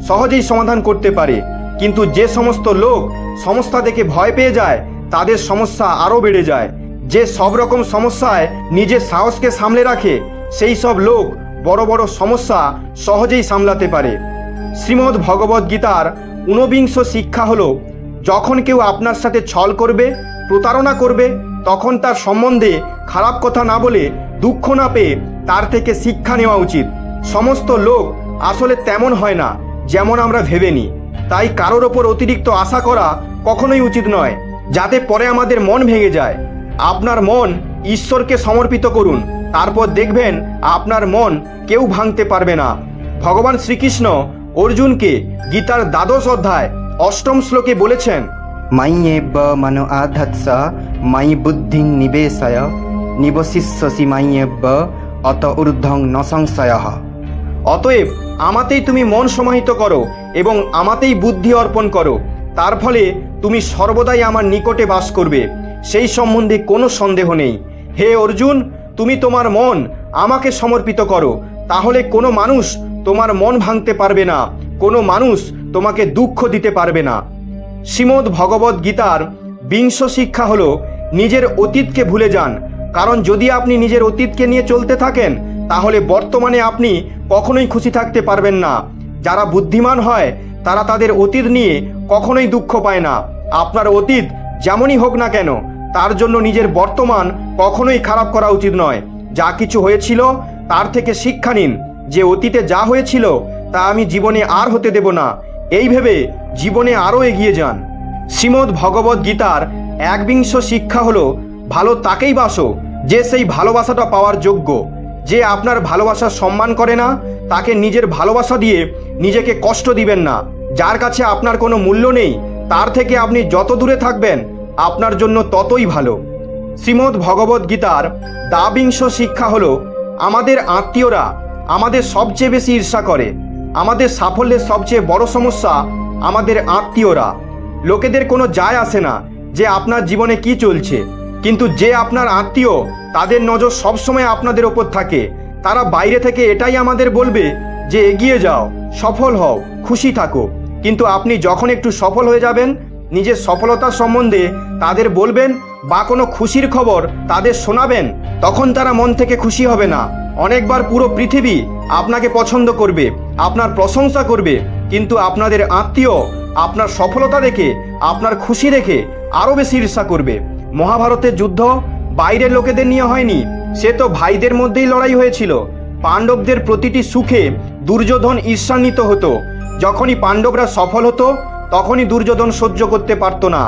সহজেই সমাধান করতে পারে, কিন্তু যে সমস্ত লোক সমস্যা দেখে ভয় পেয়ে যায় তাদের সমস্যা আরও বেড়ে যায়। যে সব রকম সমস্যায় নিজের সাহসকে সামলে রাখে সেই সব লোক বড় বড় সমস্যা সহজেই সামলাতে পারে। শ্রীমদ্ ভগবদ্ গীতার ঊনবিংশ শিক্ষা হলো, যখন কেউ আপনার সাথে ছল করবে, প্রতারণা করবে, তখন তার সম্বন্ধে খারাপ কথা না বলে, দুঃখ না পেয়ে তার থেকে শিক্ষা নেওয়া উচিত। সমস্ত লোক আসলে তেমন হয় না যেমন আমরা ভেবে নিই। তাই কারোর ওপর অতিরিক্ত আশা করা কখনোই উচিত নয়, যাতে পরে আমাদের মন ভেঙে যায়। আপনার মন ঈশ্বরকে সমর্পিত করুন, তারপর দেখবেন আপনার মন কেউ ভাঙতে পারবে না। ভগবান শ্রীকৃষ্ণ অর্জুনকে গীতার দ্বাদশ অধ্যায় অষ্টম শ্লোকে বলেছেন, ময়্যেব মনো আধৎস মাই বুদ্ধিং নিবেশয় নিবশিষ্যসি মাইয়েব্য অত ঊর্ধ্বং ন সংশয়ঃ। অতএব আমাতেই তুমি মন সমাহিত করো এবং আমাতেই বুদ্ধি অর্পণ করো, তার ফলে তুমি সর্বদাই আমার নিকটে বাস করবে, সেই সম্বন্ধে কোনো সন্দেহ নেই। হে অর্জুন, তুমি তোমার মন আমাকে সমর্পিত করো, তাহলে কোনো মানুষ তোমার মন ভাঙতে পারবে না, কোনো মানুষ তোমাকে দুঃখ দিতে পারবে না। শ্রীমদ্ ভগবদ্ গীতার 20 শিক্ষা হলো নিজের অতীতকে ভুলে যান, কারণ যদি আপনি নিজের অতীতকে নিয়ে চলতে থাকেন তাহলে বর্তমানে আপনি কখনোই খুশি থাকতে পারবেন না। যারা বুদ্ধিমান হয় তারা তাদের অতীত নিয়ে কখনোই দুঃখ পায় না। আপনার অতীত যেমনই হোক না কেন তার জন্য নিজের বর্তমান কখনোই খারাপ করা উচিত নয়। যা কিছু হয়েছিল তার থেকে শিক্ষা নিন, যে অতীতে যা হয়েছিল তা আমি জীবনে আর হতে দেব না, এই ভেবে জীবনে আরও এগিয়ে যান। শ্রীমদ্ ভগবদ্ গীতার 21 শিক্ষা হলো ভালো তাকেই বাসো যে সেই ভালোবাসাটা পাওয়ার যোগ্য। যে আপনার ভালোবাসার সম্মান করে না তাকে নিজের ভালোবাসা দিয়ে নিজেকে কষ্ট দিবেন না। যার কাছে আপনার কোনো মূল্য নেই তার থেকে আপনি যত দূরে থাকবেন আপনার জন্য ততই ভালো। শ্রীমদ্ ভগবদ্ গীতার 22 শিক্ষা হলো আমাদের আত্মীয়রা আমাদের সবচেয়ে বেশি ঈর্ষা করে। আমাদের সাফল্যের সবচেয়ে বড় সমস্যা আমাদের আত্মীয়রা। লোকেদের কোনো যায় আসে না যে আপনার জীবনে কি চলছে, কিন্তু যে আপনার আত্মীয় তাদের নজর সবসময় আপনাদের ওপর থাকে। তারা বাইরে থেকে এটাই আমাদের বলবে যে এগিয়ে যাও, সফল হও, খুশি থাকো, কিন্তু আপনি যখন একটু সফল হয়ে যাবেন নিজের সফলতার সম্বন্ধে তাদের বলবেন বা কোনো খুশির খবর তাদের শোনাবেন, তখন তারা মন থেকে খুশি হবে না। অনেকবার পুরো পৃথিবী আপনাকে পছন্দ করবে, আপনার প্রশংসা করবে, কিন্তু আপনাদের আত্মীয় আপনার সফলতা দেখে, আপনার খুশি দেখে আরও বেশি ঈর্ষা করবে। মহাভারতের যুদ্ধ বাইরের লোকেদের নিয়ে হয়নি, সে তো ভাইদের মধ্যেই লড়াই হয়েছিল। পাণ্ডবদের প্রতিটি সুখে দুর্যোধন ঈর্ষান্বিত হতো। যখনই পাণ্ডবরা সফল হতো তখনই দুর্যোধন সহ্য করতে পারত না।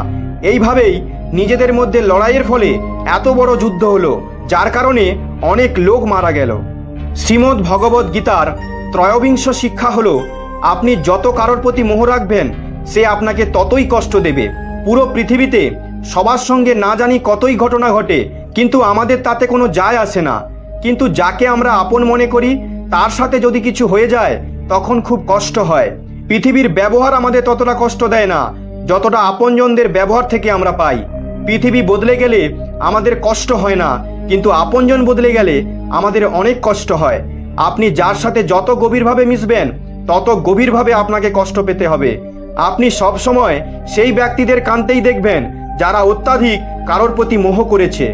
এইভাবেই নিজেদের মধ্যে লড়াইয়ের ফলে এত বড় যুদ্ধ হলো, যার কারণে অনেক লোক মারা গেল। শ্রীমদ্ ভগবদ্ গীতার 23 শিক্ষা হলো আপনি যত কারোর প্রতি মোহ রাখবেন সে আপনাকে ততই কষ্ট দেবে। পুরো পৃথিবীতে সবার সঙ্গে না জানি কতই ঘটনা ঘটে, কিন্তু আমাদের তাতে কোনো যায় আসে না। কিন্তু যাকে আমরা আপন মনে করি তার সাথে যদি কিছু হয়ে যায় তখন খুব কষ্ট হয়। পৃথিবীর ব্যবহার আমাদের ততটা কষ্ট দেয় না যতটা আপনজনদের ব্যবহার থেকে আমরা পাই। পৃথিবী বদলে গেলে আমাদের কষ্ট হয় না, কিন্তু আপনজন বদলে গেলে আমাদের অনেক কষ্ট হয়। আপনি যার সাথে যত গভীরভাবে মিশবেন তত গভীরভাবে আপনাকে কষ্ট পেতে হবে। আপনি সব সময় সেই ব্যক্তিদের কাঁদতেই দেখবেন যারা অত্যাধিক কারোর প্রতি মোহ করেছে।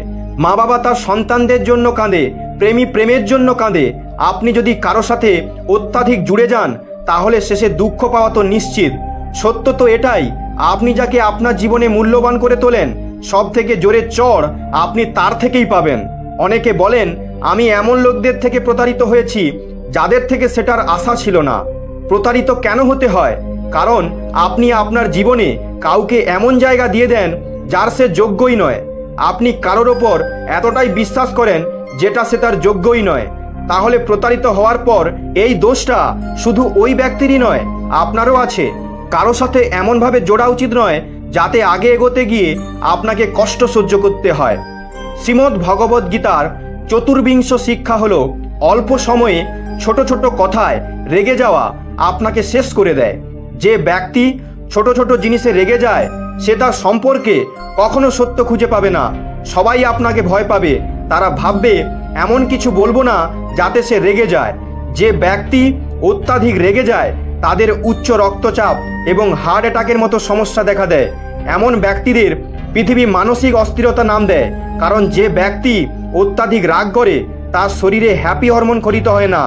মা বাবা তার সন্তানদের জন্য কাঁদে, প্রেমী প্রেমের জন্য কাঁদে। আপনি যদি কারো সাথে অত্যাধিক জুড়ে যান তাহলে শেষে দুঃখ পাওয়া তো নিশ্চিত। সত্য তো এটাই, আপনি যাকে আপনার জীবনে মূল্যবান করে তোলেন সব থেকে জোরে চড় আপনি তার থেকেই পাবেন। অনেকে বলেন আমি এমন লোকদের থেকে প্রতারিত হয়েছি যাদের থেকে সেটার আশা ছিল না। প্রতারিত কেন হতে হয়? কারণ আপনি আপনার জীবনে কাউকে এমন জায়গা দিয়ে দেন যার সে যোগ্যই নয়। আপনি কারোর ওপর এতটাই বিশ্বাস করেন যেটা সে তার যোগ্যই নয়। তাহলে প্রতারিত হওয়ার পর এই দোষটা শুধু ওই ব্যক্তিরই নয়, আপনারও আছে। কারো সাথে এমনভাবে জোড়া উচিত নয় যাতে আগে এগোতে গিয়ে আপনাকে কষ্ট সহ্য করতে হয়। শ্রীমদ্ ভগবদ্ গীতার 24 শিক্ষা হলো অল্প সময়ে ছোট ছোট কথায় রেগে যাওয়া আপনাকে শেষ করে দেয়। যে ব্যক্তি ছোট ছোট জিনিসে রেগে যায় সে তার সম্পর্কে কখনো সত্য খুঁজে পাবে না। সবাই আপনাকে ভয় পাবে, তারা ভাববে এমন কিছু বলবো না যাতে সে রেগে যায়। যে ব্যক্তি অত্যাধিক রেগে যায় তাদের উচ্চ রক্তচাপ এবং হার্ট অ্যাটাকের মতো সমস্যা দেখা দেয়। এমন ব্যক্তিদের পৃথিবী মানসিক অস্থিরতা নাম দেয়, কারণ যে ব্যক্তি অত্যাধিক রাগ করে তার শরীরে হ্যাপি হরমোন খরিত হয় না।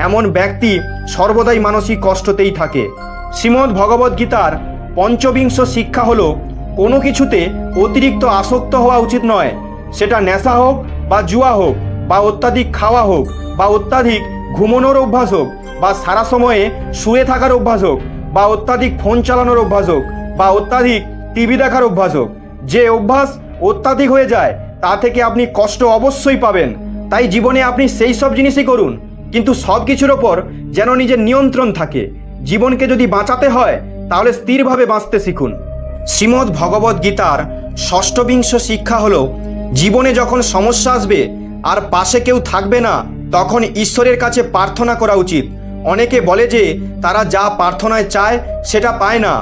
এমন ব্যক্তি সর্বদাই মানসিক কষ্টতেই থাকে। শ্রীমদ্ ভগবদ্ গীতার 25 শিক্ষা হলো কোনো কিছুতে অতিরিক্ত আসক্ত হওয়া উচিত নয়। সেটা নেশা হোক বা জুয়া হোক বা অত্যাধিক খাওয়া হোক বা অত্যাধিক ঘুমানোর অভ্যাস হোক বা সারা সময়ে শুয়ে থাকার অভ্যাস হোক বা অত্যাধিক ফোন চালানোর অভ্যাস হোক বা অত্যাধিক টিভি দেখার অভ্যাস হোক। যে অভ্যাস অত্যাধিক হয়ে যায় তা থেকে আপনি কষ্ট অবশ্যই পাবেন। তাই জীবনে আপনি সেই সব জিনিসই করুন, কিন্তু সব কিছুর ওপর যেন নিজের নিয়ন্ত্রণ থাকে। জীবনকে যদি বাঁচাতে হয় তাহলে স্থিরভাবে বাঁচতে শিখুন। শ্রীমদ্ ভগবদ্ গীতার ষষ্ঠবিংশ শিক্ষা হলো, জীবনে যখন সমস্যা আসবে আর পাশে কেউ থাকবে না, তখন ঈশ্বরের কাছে প্রার্থনা করা উচিত। অনেকে বলে যে তারা যা প্রার্থনায় চায় সেটা পায় না,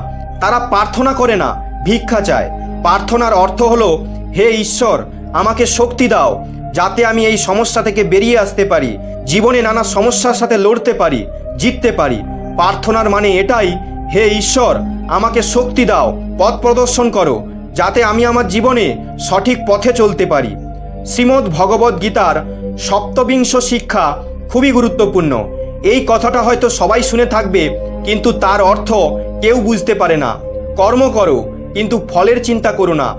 তারা প্রার্থনা করে না, ভিক্ষা চায়। প্রার্থনার অর্থ হলো, হে ঈশ্বর, আমাকে শক্তি দাও যাতে আমি এই সমস্যা থেকে বেরিয়ে আসতে পারি, জীবনে নানা সমস্যার সাথে লড়তে পারি, জিততে পারি। প্রার্থনার মানে এটাই, হে ঈশ্বর, আমাকে শক্তি দাও, পথ প্রদর্শন করো যাতে আমি আমার জীবনে সঠিক পথে চলতে পারি। শ্রীমদ্ ভগবদ্ গীতার সপ্তবিংশ শিক্ষা খুবই গুরুত্বপূর্ণ। এই কথাটা হয়তো সবাই শুনে থাকবে, কিন্তু তার অর্থ কেউ বুঝতে পারে না। কর্ম করো, কিন্তু ফলের চিন্তা করো না।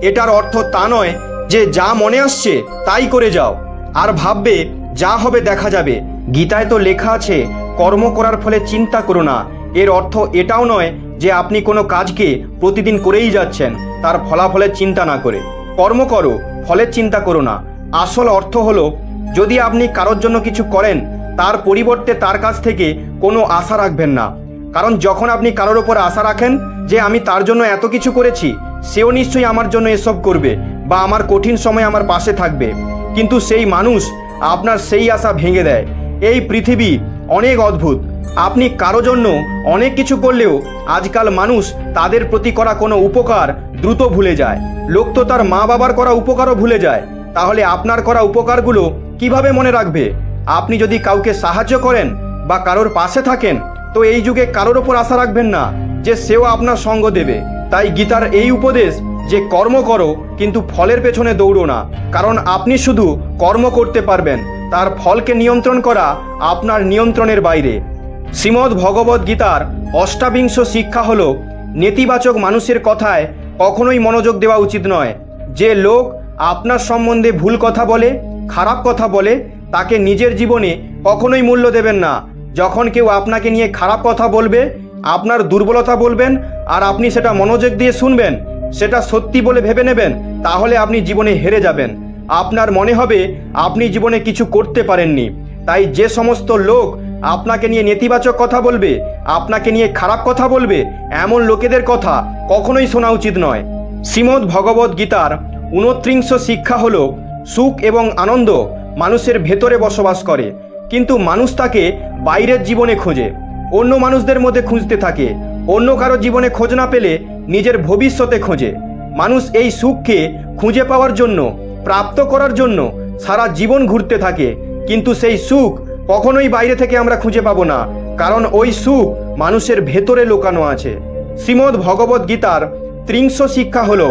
এটার অর্থ তা নয় যে যা মনে আসছে তাই করে যাও আর ভাববে যা হবে দেখা যাবে। গীতায় তো লেখা আছে, কর্ম করার ফলে চিন্তা করো না। এর অর্থ এটাও নয় যে আপনি কোনো কাজকে প্রতিদিন করেই যাচ্ছেন তার ফলাফলের চিন্তা না করে। কর্ম করো, ফলের চিন্তা করো না। আসল অর্থ হলো, যদি আপনি কারোর জন্য কিছু করেন, তার পরিবর্তে তার কাছ থেকে কোনো আশা রাখবেন না। কারণ যখন আপনি কারোর ওপর আশা রাখেন যে আমি তার জন্য এত কিছু করেছি, সেও নিশ্চয়ই আমার জন্য এসব করবে বা আমার কঠিন সময় আমার পাশে থাকবে, কিন্তু সেই মানুষ আপনার সেই আশা ভেঙে দেয়। এই পৃথিবী অনেক অদ্ভুত। আপনি কারো জন্য অনেক কিছু করলেও আজকাল মানুষ তাদের প্রতি করা কোনো উপকার দ্রুত ভুলে যায়। লোক তো তার মা বাবার করা উপকারও ভুলে যায়, তাহলে আপনার করা উপকারগুলো কিভাবে মনে রাখবে? আপনি যদি কাউকে সাহায্য করেন বা কারোর পাশে থাকেন, তো এই যুগে কারোর ওপর আশা রাখবেন না যে সেও আপনার সঙ্গ দেবে। তাই গীতার এই উপদেশ যে কর্ম করো, কিন্তু ফলের পেছনে দৌড়ো না। কারণ আপনি শুধু কর্ম করতে পারবেন, তার ফলকে নিয়ন্ত্রণ করা আপনার নিয়ন্ত্রণের বাইরে। শ্রীমদ্ ভগবদ্ গীতার অষ্টাবিংশ শিক্ষা হলো, নেতিবাচক মানুষের কথায় কখনোই মনোযোগ দেওয়া উচিত নয়। যে লোক আপনার সম্বন্ধে ভুল কথা বলে, খারাপ কথা বলে, তাকে নিজের জীবনে কখনোই মূল্য দেবেন না। যখন কেউ আপনাকে নিয়ে খারাপ কথা বলবে, আপনার দুর্বলতা বলবেন, আর আপনি সেটা মনোযোগ দিয়ে শুনবেন, সেটা সত্যি বলে ভেবে নেবেন, তাহলে আপনি জীবনে হেরে যাবেন। আপনার মনে হবে আপনি জীবনে কিছু করতে পারেননি। তাই যে সমস্ত লোক আপনাকে নিয়ে নেতিবাচক কথা বলবে, আপনাকে নিয়ে খারাপ কথা বলবে, এমন লোকেদের কথা কখনোই শোনা উচিত নয়। শ্রীমদ্ ভগবদ্ গীতার 29 শিক্ষা হলো, সুখ এবং আনন্দ মানুষের ভেতরে বসবাস করে, কিন্তু মানুষ তাকে বাইরের জীবনে খোঁজে, অন্য মানুষদের মধ্যে খুঁজতে থাকে। অন্য কারো জীবনে খোঁজ না পেলে নিজের ভবিষ্যতে খোঁজে। মানুষ এই সুখকে খুঁজে পাওয়ার জন্য, প্রাপ্ত করার জন্য সারা জীবন ঘুরতে থাকে, কিন্তু সেই সুখ কখনোই বাইরে থেকে আমরা খুঁজে পাবো না, কারণ ওই সুখ মানুষের ভেতরে লুকানো আছে। শ্রীমদ্ ভগবদ্ গীতার 30 শিক্ষা হলো,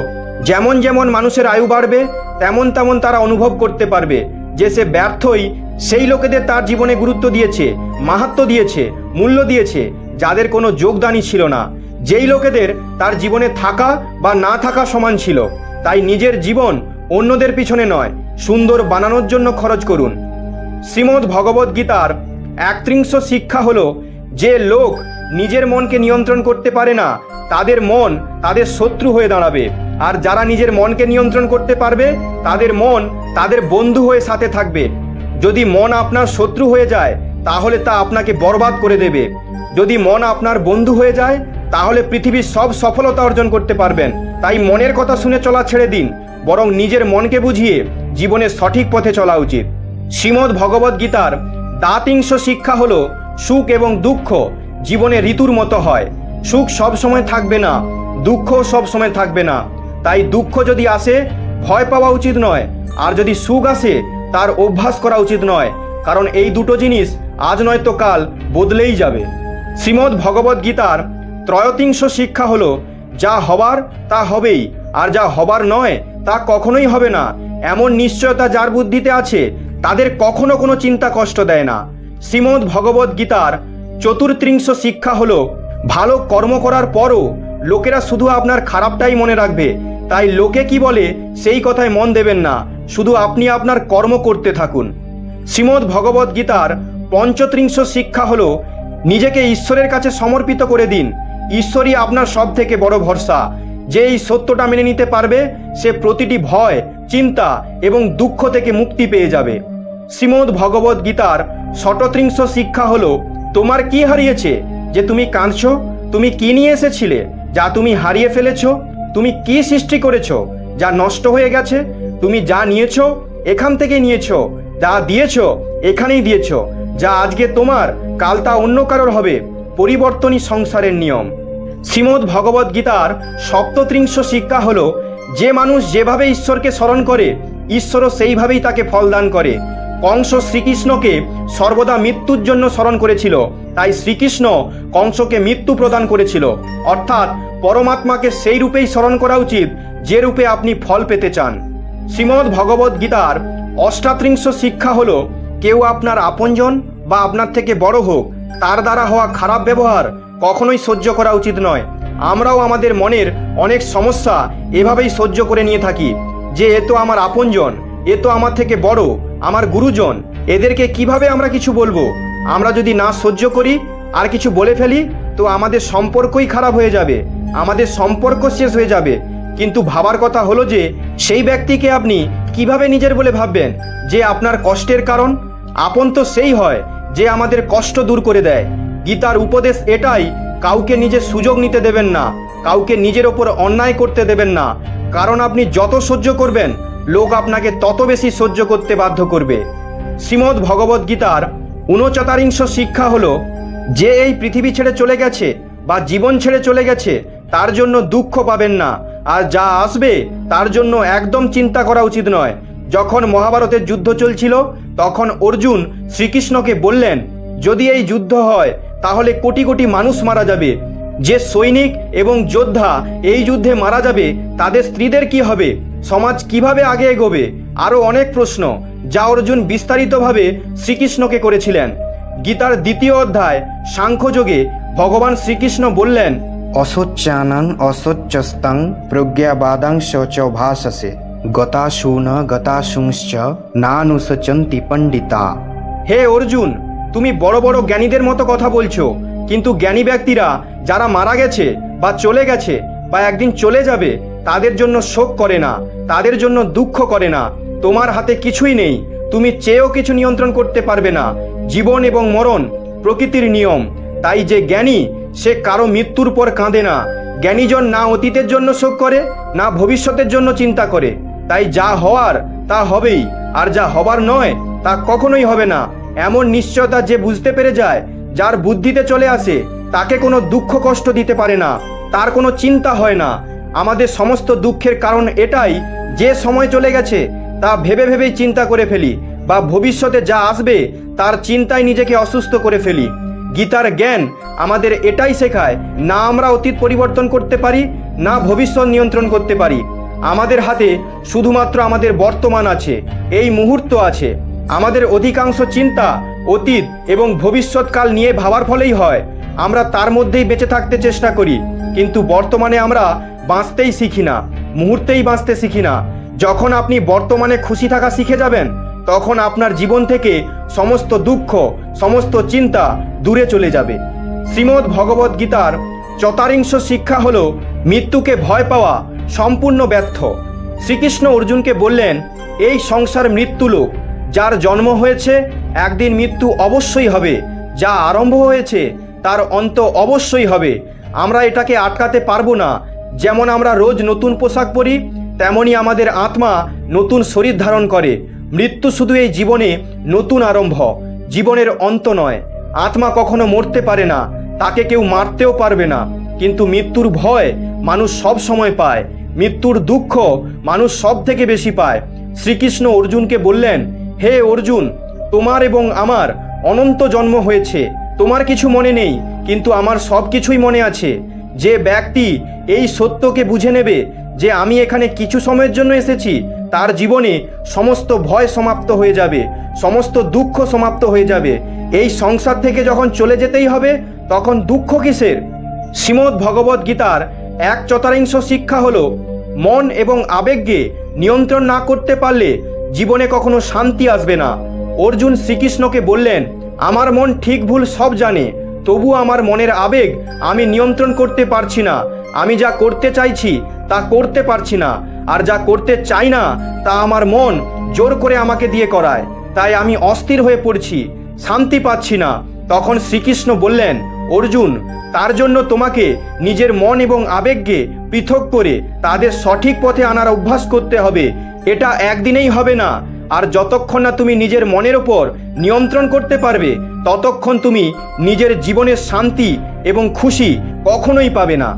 যেমন যেমন মানুষের আয়ু বাড়বে তেমন তেমন তারা অনুভব করতে পারবে যে সে ব্যর্থই সেই লোকেদের তার জীবনে গুরুত্ব দিয়েছে, মাহাত্ম্য দিয়েছে, মূল্য দিয়েছে, যাদের কোনো যোগদানই ছিল না, যেই লোকেদের তার জীবনে থাকা বা না থাকা সমান ছিল। তাই নিজের জীবন অন্যদের পিছনে নয়, সুন্দর বানানোর জন্য খরচ করুন। শ্রীমদ্ ভগবদ্ গীতার 31 শিক্ষা হলো, যে লোক নিজের মনকে নিয়ন্ত্রণ করতে পারে না, তাদের মন তাদের শত্রু হয়ে দাঁড়াবে, আর যারা নিজের মনকে নিয়ন্ত্রণ করতে পারবে, তাদের মন তাদের বন্ধু হয়ে সাথে থাকবে। যদি মন আপনার শত্রু হয়ে যায়, তাহলে তা আপনাকে বরবাদ করে দেবে। যদি মন আপনার বন্ধু হয়ে যায়, তাহলে পৃথিবীর সব সফলতা অর্জন করতে পারবেন। তাই মনের কথা শুনে চলা ছেড়ে দিন, বরং নিজের মনকে বুঝিয়ে জীবনে সঠিক পথে চলা উচিত। শ্রীমদ্ ভগবদ্ গীতার 23 শিক্ষা হলো, সুখ এবং দুঃখ জীবনে ঋতুর মতো হয়। সুখ সব সময় থাকবে না, দুঃখ সব সময় থাকবে না। তাই দুঃখ যদি আসে, ভয় পাওয়া উচিত নয়, আর যদি সুখ আসে, তার অভ্যাস করা উচিত নয়, কারণ এই দুটো জিনিস আজ নয়তো কাল বদলেই যাবে। শ্রীমদ্ ভগবদ্ গীতার 33 শিক্ষা হলো, যা হবার তা হবেই, আর যা হবার নয় তা কখনোই হবে না। এমন নিশ্চয়তা যার বুদ্ধিতে আছে, তাদের কখনো কোনো চিন্তা কষ্ট দেয় না। শ্রীমদ্ ভগবদ্ গীতার 34 শিক্ষা হলো, ভালো কর্ম করার পরও লোকেরা শুধু আপনার খারাপটাই মনে রাখবে। তাই লোকে কি বলে সেই কথায় মন দেবেন না, শুধু আপনি আপনার কর্ম করতে থাকুন। শ্রীমদ্ ভগবদ্ গীতার 35 শিক্ষা হলো, নিজেকে ঈশ্বরের কাছে সমর্পিত করে দিন। ঈশ্বরই আপনার সব থেকে বড় ভরসা। যে এই সত্যটা মেনে নিতে পারবে, সে প্রতিটি ভয়, চিন্তা এবং দুঃখ থেকে মুক্তি পেয়ে যাবে। শ্রীমদ্ ভগবদ্ গীতার 37 শিক্ষা হলো, তোমার কি হারিয়েছে যে তুমি কাঁদছো? তুমি কি নিয়ে এসেছিলে যা তুমি হারিয়ে ফেলেছ? তুমি কি সৃষ্টি করেছো যা নষ্ট হয়ে গেছে? তুমি যা নিয়েছো এখান থেকে নিয়েছো, যা দিয়েছো এখানেই দিয়েছো। যা আজকে তোমার কাল তা অন্য কারোর হবে। পরিবর্তনই সংসারের নিয়ম। শ্রীমদ্ ভগবদ গীতার সপ্তত্রিংশ শিক্ষা হলো, যে মানুষ যেভাবে ঈশ্বরকে স্মরণ করে ঈশ্বরও সেইভাবেই তাকে ফলদান করে। কংস শ্রীকৃষ্ণকে সর্বদা মৃত্যুর জন্য স্মরণ করেছিল, তাই শ্রীকৃষ্ণ কংসকে মৃত্যু প্রদান করেছিল। অর্থাৎ পরমাত্মাকে সেই রূপেই স্মরণ করা উচিত যে রূপে আপনি ফল পেতে চান। শ্রীমদ্ ভগবদ গীতার অষ্টাত্রিংশ শিক্ষা হলো, কেউ আপনার আপনজন বা আপনার থেকে বড় হোক, তার দ্বারা হওয়া খারাপ ব্যবহার কখনোই সহ্য করা উচিত নয়। আমরাও আমাদের মনের অনেক সমস্যা এভাবেই সহ্য করে নিয়ে থাকি, যে এ তো আমার আপনজন, এ তো আমার থেকে বড়, আমার গুরুজন, এদেরকে কিভাবে আমরা কিছু বলবো? আমরা যদি না সহ্য করি আর কিছু বলে ফেলি তো আমাদের সম্পর্কই খারাপ হয়ে যাবে, আমাদের সম্পর্ক শেষ হয়ে যাবে। কিন্তু ভাবার কথা হলো যে সেই ব্যক্তিকে আপনি কিভাবে নিজের বলে ভাববেন যে আপনার কষ্টের কারণ? আপন তো সেই হয় যে আমাদের কষ্ট দূর করে দেয়। গীতার উপদেশ এটাই, কাউকে নিজের সুযোগ নিতে দেবেন না, কাউকে নিজের ওপর অন্যায় করতে দেবেন না। কারণ আপনি যত সহ্য করবেন লোক আপনাকে তত বেশি সহ্য করতে বাধ্য করবে। শ্রীমদ্ ভগবদ গীতার 39 শিক্ষা হলো, যে এই পৃথিবী ছেড়ে চলে গেছে বা জীবন ছেড়ে চলে গেছে তার জন্য দুঃখ পাবেন না, আর যা আসবে তার জন্য একদম চিন্তা করা উচিত নয়। যখন মহাভারতের যুদ্ধ চলছিল তখন অর্জুন শ্রীকৃষ্ণকে বললেন, যদি এই যুদ্ধ হয় তাহলে কোটি কোটি মানুষ মারা যাবে। যে সৈনিক এবং যোদ্ধা এই যুদ্ধে মারা যাবে তাদের স্ত্রীদের কি হবে? সমাজ কিভাবে আগে এগোবে? আরও অনেক প্রশ্ন যা অর্জুন বিস্তারিতভাবে শ্রীকৃষ্ণকে করেছিলেন। গীতার 2য় অধ্যায় সাংখ্যযোগে ভগবান শ্রীকৃষ্ণ বললেন, অশোচ্যানাং অশোচ্যস্তং প্রজ্ঞাবাদাং শৌচ ভাসসে গতাশূন গতাশুংশ্চ নানুশোচন্তি পণ্ডিতা। হে অর্জুন, তুমি বড় বড় জ্ঞানীদের মতো কথা বলছো, কিন্তু জ্ঞানী ব্যক্তিরা যারা মারা গেছে বা চলে গেছে বা একদিন চলে যাবে তাদের জন্য শোক করে না, তাদের জন্য দুঃখ করে না। তোমার হাতে কিছুই নেই, তুমি চেয়েও কিছু নিয়ন্ত্রণ করতে পারবে না। জীবন এবং মরণ প্রকৃতির নিয়ম। তাই যে জ্ঞানী সে কারো মৃত্যুর পর কাঁদে না। জ্ঞানীজন না অতীতের জন্য শোক করে না ভবিষ্যতের জন্য চিন্তা করে। তাই যা হওয়ার তা হবেই, আর যা হবার নয় তা কখনোই হবে না। এমন নিশ্চয়তা যে বুঝতে পেরে যায়, যার বুদ্ধিতে চলে আসে, তাকে কোনো দুঃখ কষ্ট দিতে পারে না, তার কোনো চিন্তা হয় না। আমাদের সমস্ত দুঃখের কারণ এটাই যে সময় চলে গেছে তা ভেবে ভেবেই চিন্তা করে ফেলি, বা ভবিষ্যতে যা আসবে তার চিন্তায় নিজেকে অসুস্থ করে ফেলি। গীতার জ্ঞান আমাদের এটাই শেখায়, না আমরা অতীত পরিবর্তন করতে পারি, না ভবিষ্যৎ নিয়ন্ত্রণ করতে পারি। আমাদের হাতে শুধুমাত্র আমাদের বর্তমান আছে, এই মুহূর্ত আছে। আমাদের অধিকাংশ চিন্তা অতীত এবং ভবিষ্যৎকাল নিয়ে ভাবার ফলেই হয়। আমরা তার মধ্যেই বেঁচে থাকতে চেষ্টা করি, কিন্তু বর্তমানে আমরা বাঁচতেই শিখি না, মুহূর্তেই বাঁচতে শিখি না। যখন আপনি বর্তমানে খুশি থাকা শিখে যাবেন তখন আপনার জীবন থেকে সমস্ত দুঃখ, সমস্ত চিন্তা দূরে চলে যাবে। শ্রীমদ্ ভগবদ গীতার 44 শিক্ষা হলো, মৃত্যুকে ভয় পাওয়া সম্পূর্ণ ব্যর্থ। শ্রীকৃষ্ণ অর্জুনকে বললেন, এই সংসার মৃত্যুলোক, যার জন্ম হয়েছে একদিন মৃত্যু অবশ্যই হবে, যা আরম্ভ হয়েছে তার অন্ত অবশ্যই হবে। আমরা এটাকে আটকাতে পারবো না। যেমন আমরা রোজ নতুন পোশাক পরি, তেমনি আমাদের আত্মা নতুন শরীর ধারণ করে। মৃত্যু শুধু এই জীবনে নতুন আরম্ভ, জীবনের অন্ত নয়। আত্মা কখনো মরতে পারে না, তাকে কেউ মারতেও পারবে না। কিন্তু মৃত্যুর ভয় মানুষ সব সময় পায়, মৃত্যুর দুঃখ মানুষ সব থেকে বেশি পায়। শ্রীকৃষ্ণ অর্জুনকে বললেন, হে অর্জুন, তোমার এবং আমার অনন্ত জন্ম হয়েছে, তোমার কিছু মনে নেই, কিন্তু আমার সব কিছুই মনে আছে। যে ব্যক্তি এই সত্যকে বুঝে নেবে যে আমি এখানে কিছু সময়ের জন্য এসেছি, তার জীবনে সমস্ত ভয় সমাপ্ত হয়ে যাবে, সমস্ত দুঃখ সমাপ্ত হয়ে যাবে। এই সংসার থেকে যখন চলে যেতেই হবে তখন দুঃখ কিসের? শ্রীমদ্ ভগবদ গীতার 1/4 শিক্ষা হলো, মন এবং আবেগকে নিয়ন্ত্রণ না করতে পারলে জীবনে কখনো শান্তি আসবে না। অর্জুন শ্রীকৃষ্ণকে বললেন, আমার মন ঠিক ভুল সব জানে, তবু আমার মনের আবেগ আমি নিয়ন্ত্রণ করতে পারছি না। আমি যা করতে চাইছি তা করতে পারছি না, আর যা করতে চাই না তা আমার মন জোর করে আমাকে দিয়ে করায়। তাই আমি অস্থির হয়ে পড়ছি, শান্তি পাচ্ছি না। তখন শ্রীকৃষ্ণ বললেন, অর্জুন, তার জন্য তোমাকে নিজের মন এবং আবেগকে পৃথক করে তাদের সঠিক পথে আনার অভ্যাস করতে হবে। এটা একদিনেই হবে না। আর যতক্ষণ না তুমি নিজের মনের ওপর নিয়ন্ত্রণ করতে পারবে, ততক্ষণ তুমি নিজের জীবনের শান্তি এবং খুশি কখনোই পাবে না।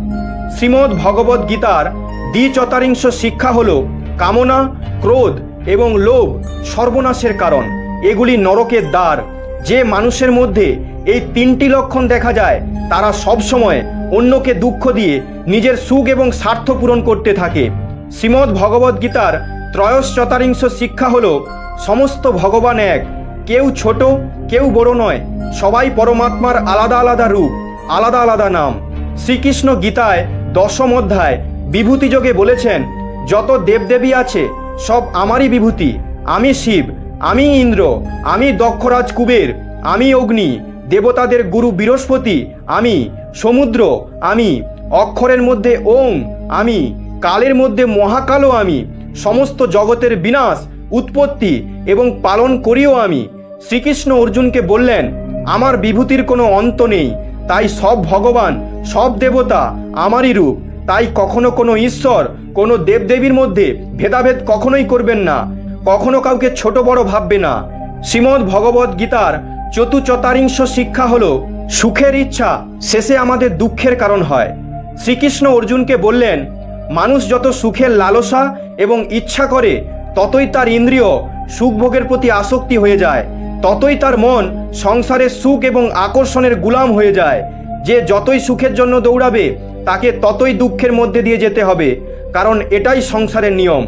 শ্রীমদ্ ভগবদ গীতার দ্বিচতারিংশ শিক্ষা হলো কামনা, ক্রোধ এবং লোভ সর্বনাশের কারণ। এগুলি নরকের দ্বার। যে মানুষের মধ্যে এই তিনটি লক্ষণ দেখা যায়, তারা সবসময় অন্যকে দুঃখ দিয়ে নিজের সুখ এবং স্বার্থ পূরণ করতে থাকে। শ্রীমদ্ ভগবদ গীতার ত্রয়োশ্চতারিংশ শিক্ষা হলো সমস্ত ভগবান এক, কেউ ছোট কেউ বড় নয়, সবাই পরমাত্মার আলাদা আলাদা রূপ, আলাদা আলাদা নাম। শ্রীকৃষ্ণ গীতায় 10ম অধ্যায় বিভূতিযোগে বলেছেন, যত দেবদেবী আছে সব আমারই বিভূতি। আমি শিব, আমি ইন্দ্র, আমি দক্ষরাজ কুবের, আমি অগ্নি, দেবতাদের গুরু বৃহস্পতি আমি, সমুদ্র আমি, অক্ষরের মধ্যে ওম আমি, কালের মধ্যে মহাকালও আমি, সমস্ত জগতের বিনাশ, উৎপত্তি এবং পালন করিও আমি। শ্রীকৃষ্ণ অর্জুনকে বললেন, আমার বিভূতির কোনো অন্ত নেই, তাই সব ভগবান, সব দেবতা আমারই রূপ। তাই কখনো কোনো ঈশ্বর, কোনো দেবদেবীর মধ্যে ভেদাভেদ কখনোই করবেন না, কখনো কাউকে ছোট বড় ভাববে না। শ্রীমদ্ ভগবদ গীতার চতুচতারিংশ শিক্ষা হলো সুখের ইচ্ছা শেষে আমাদের দুঃখের কারণ হয়। শ্রীকৃষ্ণ অর্জুনকে বললেন, মানুষ যত সুখের লালসা এবং ইচ্ছা করে, ততই তার ইন্দ্রিয় সুখভোগের প্রতি আসক্তি হয়ে যায়, ততই তার মন সংসারের সুখ এবং আকর্ষণের গুলাম হয়ে যায়। যে যতই সুখের জন্য দৌড়াবে, তাকে ততই দুঃখের মধ্যে দিয়ে যেতে হবে, কারণ এটাই সংসারের নিয়ম।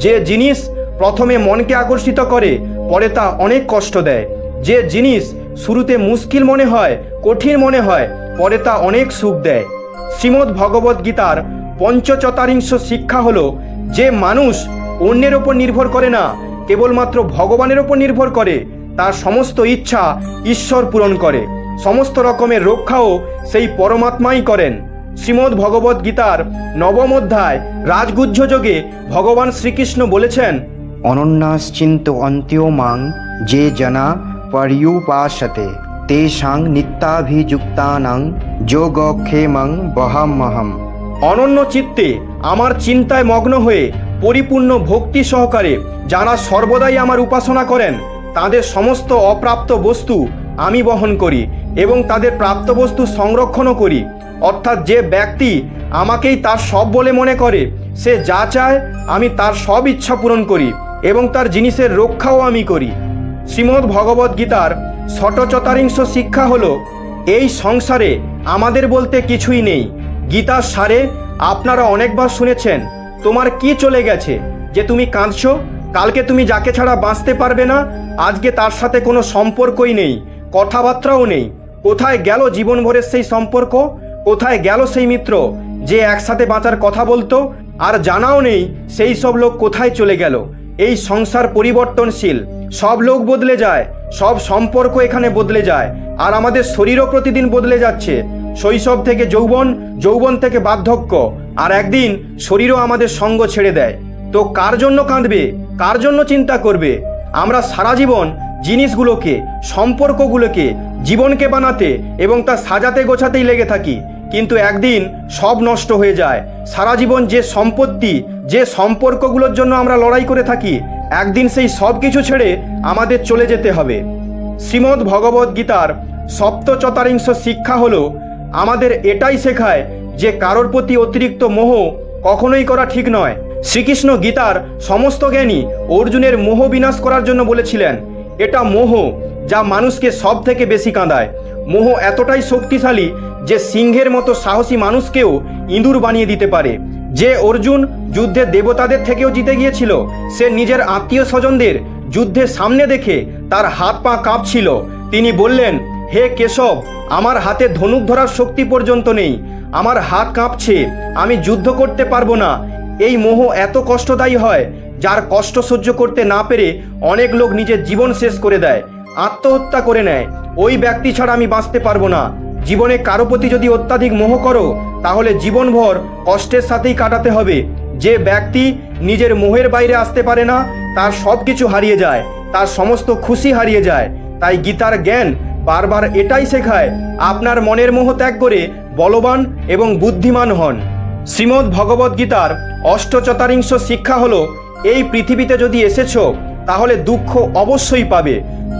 যে জিনিস প্রথমে মনকে আকর্ষিত করে, পরে তা অনেক কষ্ট দেয়। যে জিনিস শুরুতে মুশকিল মনে হয়, কঠিন মনে হয়, পরে তা অনেক সুখ দেয়। শ্রীমদ্ ভগবদ গীতার পঞ্চচতারিংশ শিক্ষা হলো, যে মানুষ অন্যের ওপর নির্ভর করে না, কেবলমাত্র ভগবানের ওপর নির্ভর করে, তার সমস্ত ইচ্ছা ঈশ্বর পূরণ করে। সমস্ত রকমের রক্ষাও সেই পরমাত্মাই করেন। শ্রীমদ্ ভগবদ গীতার 9ম অধ্যায় রাজগুহ্য যোগে ভগবান শ্রীকৃষ্ণ বলেছেন, অনন্যাশ্চিন্ত অন্ত্यो মাং যে জনা পর্যুপাসতে তেষাং নিত্যাভিযুক্তানাং যোগক্ষেমং বহাম্যহম। অনন্য চিত্তে আমার চিন্তায় মগ্ন হয়ে পরিপূর্ণ ভক্তি সহকারে যারা সর্বদাই আমার উপাসনা করেন, তাদের সমস্ত অপ্রাপ্ত বস্তু আমি বহন করি এবং তাদের প্রাপ্ত বস্তু সংরক্ষণও করি। অর্থাৎ যে ব্যক্তি আমাকেই তার সব বলে মনে করে, সে যা চায় আমি তার সব ইচ্ছা পূরণ করি এবং তার জিনিসের রক্ষাও আমি করি। শ্রীমদ্ ভগবদ গীতার ষটচতারিংশ শিক্ষা হলো, এই সংসারে আমাদের বলতে কিছুই নেই। গীতার সারে আপনারা অনেকবার শুনেছেন, তোমার কি চলে গেছে যে তুমি কাঁদছো? কালকে তুমি যাকে ছাড়া বাঁচতে পারবে না, আজকে তার সাথে কোনো সম্পর্কই নেই, কথাবার্তাও নেই। কোথায় গেল জীবনভরের সেই সম্পর্ক? কোথায় গেল সেই মিত্র যে একসাথে বাঁচার কথা বলতো? আর জানাও নেই সেই সব লোক কোথায় চলে গেল। এই সংসার পরিবর্তনশীল, সব লোক বদলে যায়, সব সম্পর্ক এখানে বদলে যায়, আর আমাদের শরীরও প্রতিদিন বদলে যাচ্ছে। শৈশব থেকে যৌবন, যৌবন থেকে বার্ধক্য, আর একদিন শরীরও আমাদের সঙ্গ ছেড়ে দেয়। তো কার জন্য কাঁদবে, কার জন্য চিন্তা করবে? আমরা সারা জীবন জিনিসগুলোকে, সম্পর্কগুলোকে, জীবনকে বানাতে এবং তা সাজাতে গোছাতেই লেগে থাকি, কিন্তু একদিন সব নষ্ট হয়ে যায়। সারা জীবন যে সম্পত্তি, যে সম্পর্কগুলোর জন্য আমরা লড়াই করে থাকি, একদিন সেই সব কিছু ছেড়ে আমাদের চলে যেতে হবে। শ্রীমদ্ ভগবদ গীতার সপ্তচতারিংশ শিক্ষা হলো, আমাদের এটাই শেখায় যে কারোর প্রতি অতিরিক্ত মোহ কখনোই করা ঠিক নয়। শ্রীকৃষ্ণ গীতার সমস্ত জ্ঞানী অর্জুনের মোহ বিনাশ করার জন্য বলেছিলেন। এটা মোহ যা মানুষকে সব থেকে বেশি কাঁদায়। মোহ এতটাই শক্তিশালী যে সিংহের মতো সাহসী মানুষকেও ইঁদুর বানিয়ে দিতে পারে। যে অর্জুন যুদ্ধে দেবতাদের থেকেও জিতে গিয়েছিল, সে নিজের আত্মীয় স্বজনদের যুদ্ধের সামনে দেখে তার হাত পা কাঁপছিল। তিনি বললেন, হে কেশব, আমার হাতে ধনুক ধরার শক্তি পর্যন্ত নেই, আমার হাত কাঁপছে, আমি যুদ্ধ করতে পারবো না। এই মোহ এত কষ্টদায়ী হয়, যার কষ্ট সহ্য করতে না পেরে অনেক লোক নিজের জীবন শেষ করে দেয়, আত্মহত্যা করে নেয়। ওই ব্যক্তি ছাড়া আমি বাঁচতে পারবো না। জীবনে কারো প্রতি যদি অত্যাধিক মোহ করো, তাহলে জীবনভর কষ্টের সাথেই কাটাতে হবে। যে ব্যক্তি নিজের মোহের বাইরে আসতে পারে না, তার সব কিছু হারিয়ে যায়, তার সমস্ত খুশি হারিয়ে যায়। তাই গীতার জ্ঞান বারবার এটাই শেখায় আপনার মনের মোহ ত্যাগ করে বলবান এবং বুদ্ধিমান হন। শ্রীমদ্ ভগবদ্ গীতার অষ্টচতারিংশ শিক্ষা হলো, এই পৃথিবীতে যদি এসেছো তাহলে দুঃখ অবশ্যই পাবে।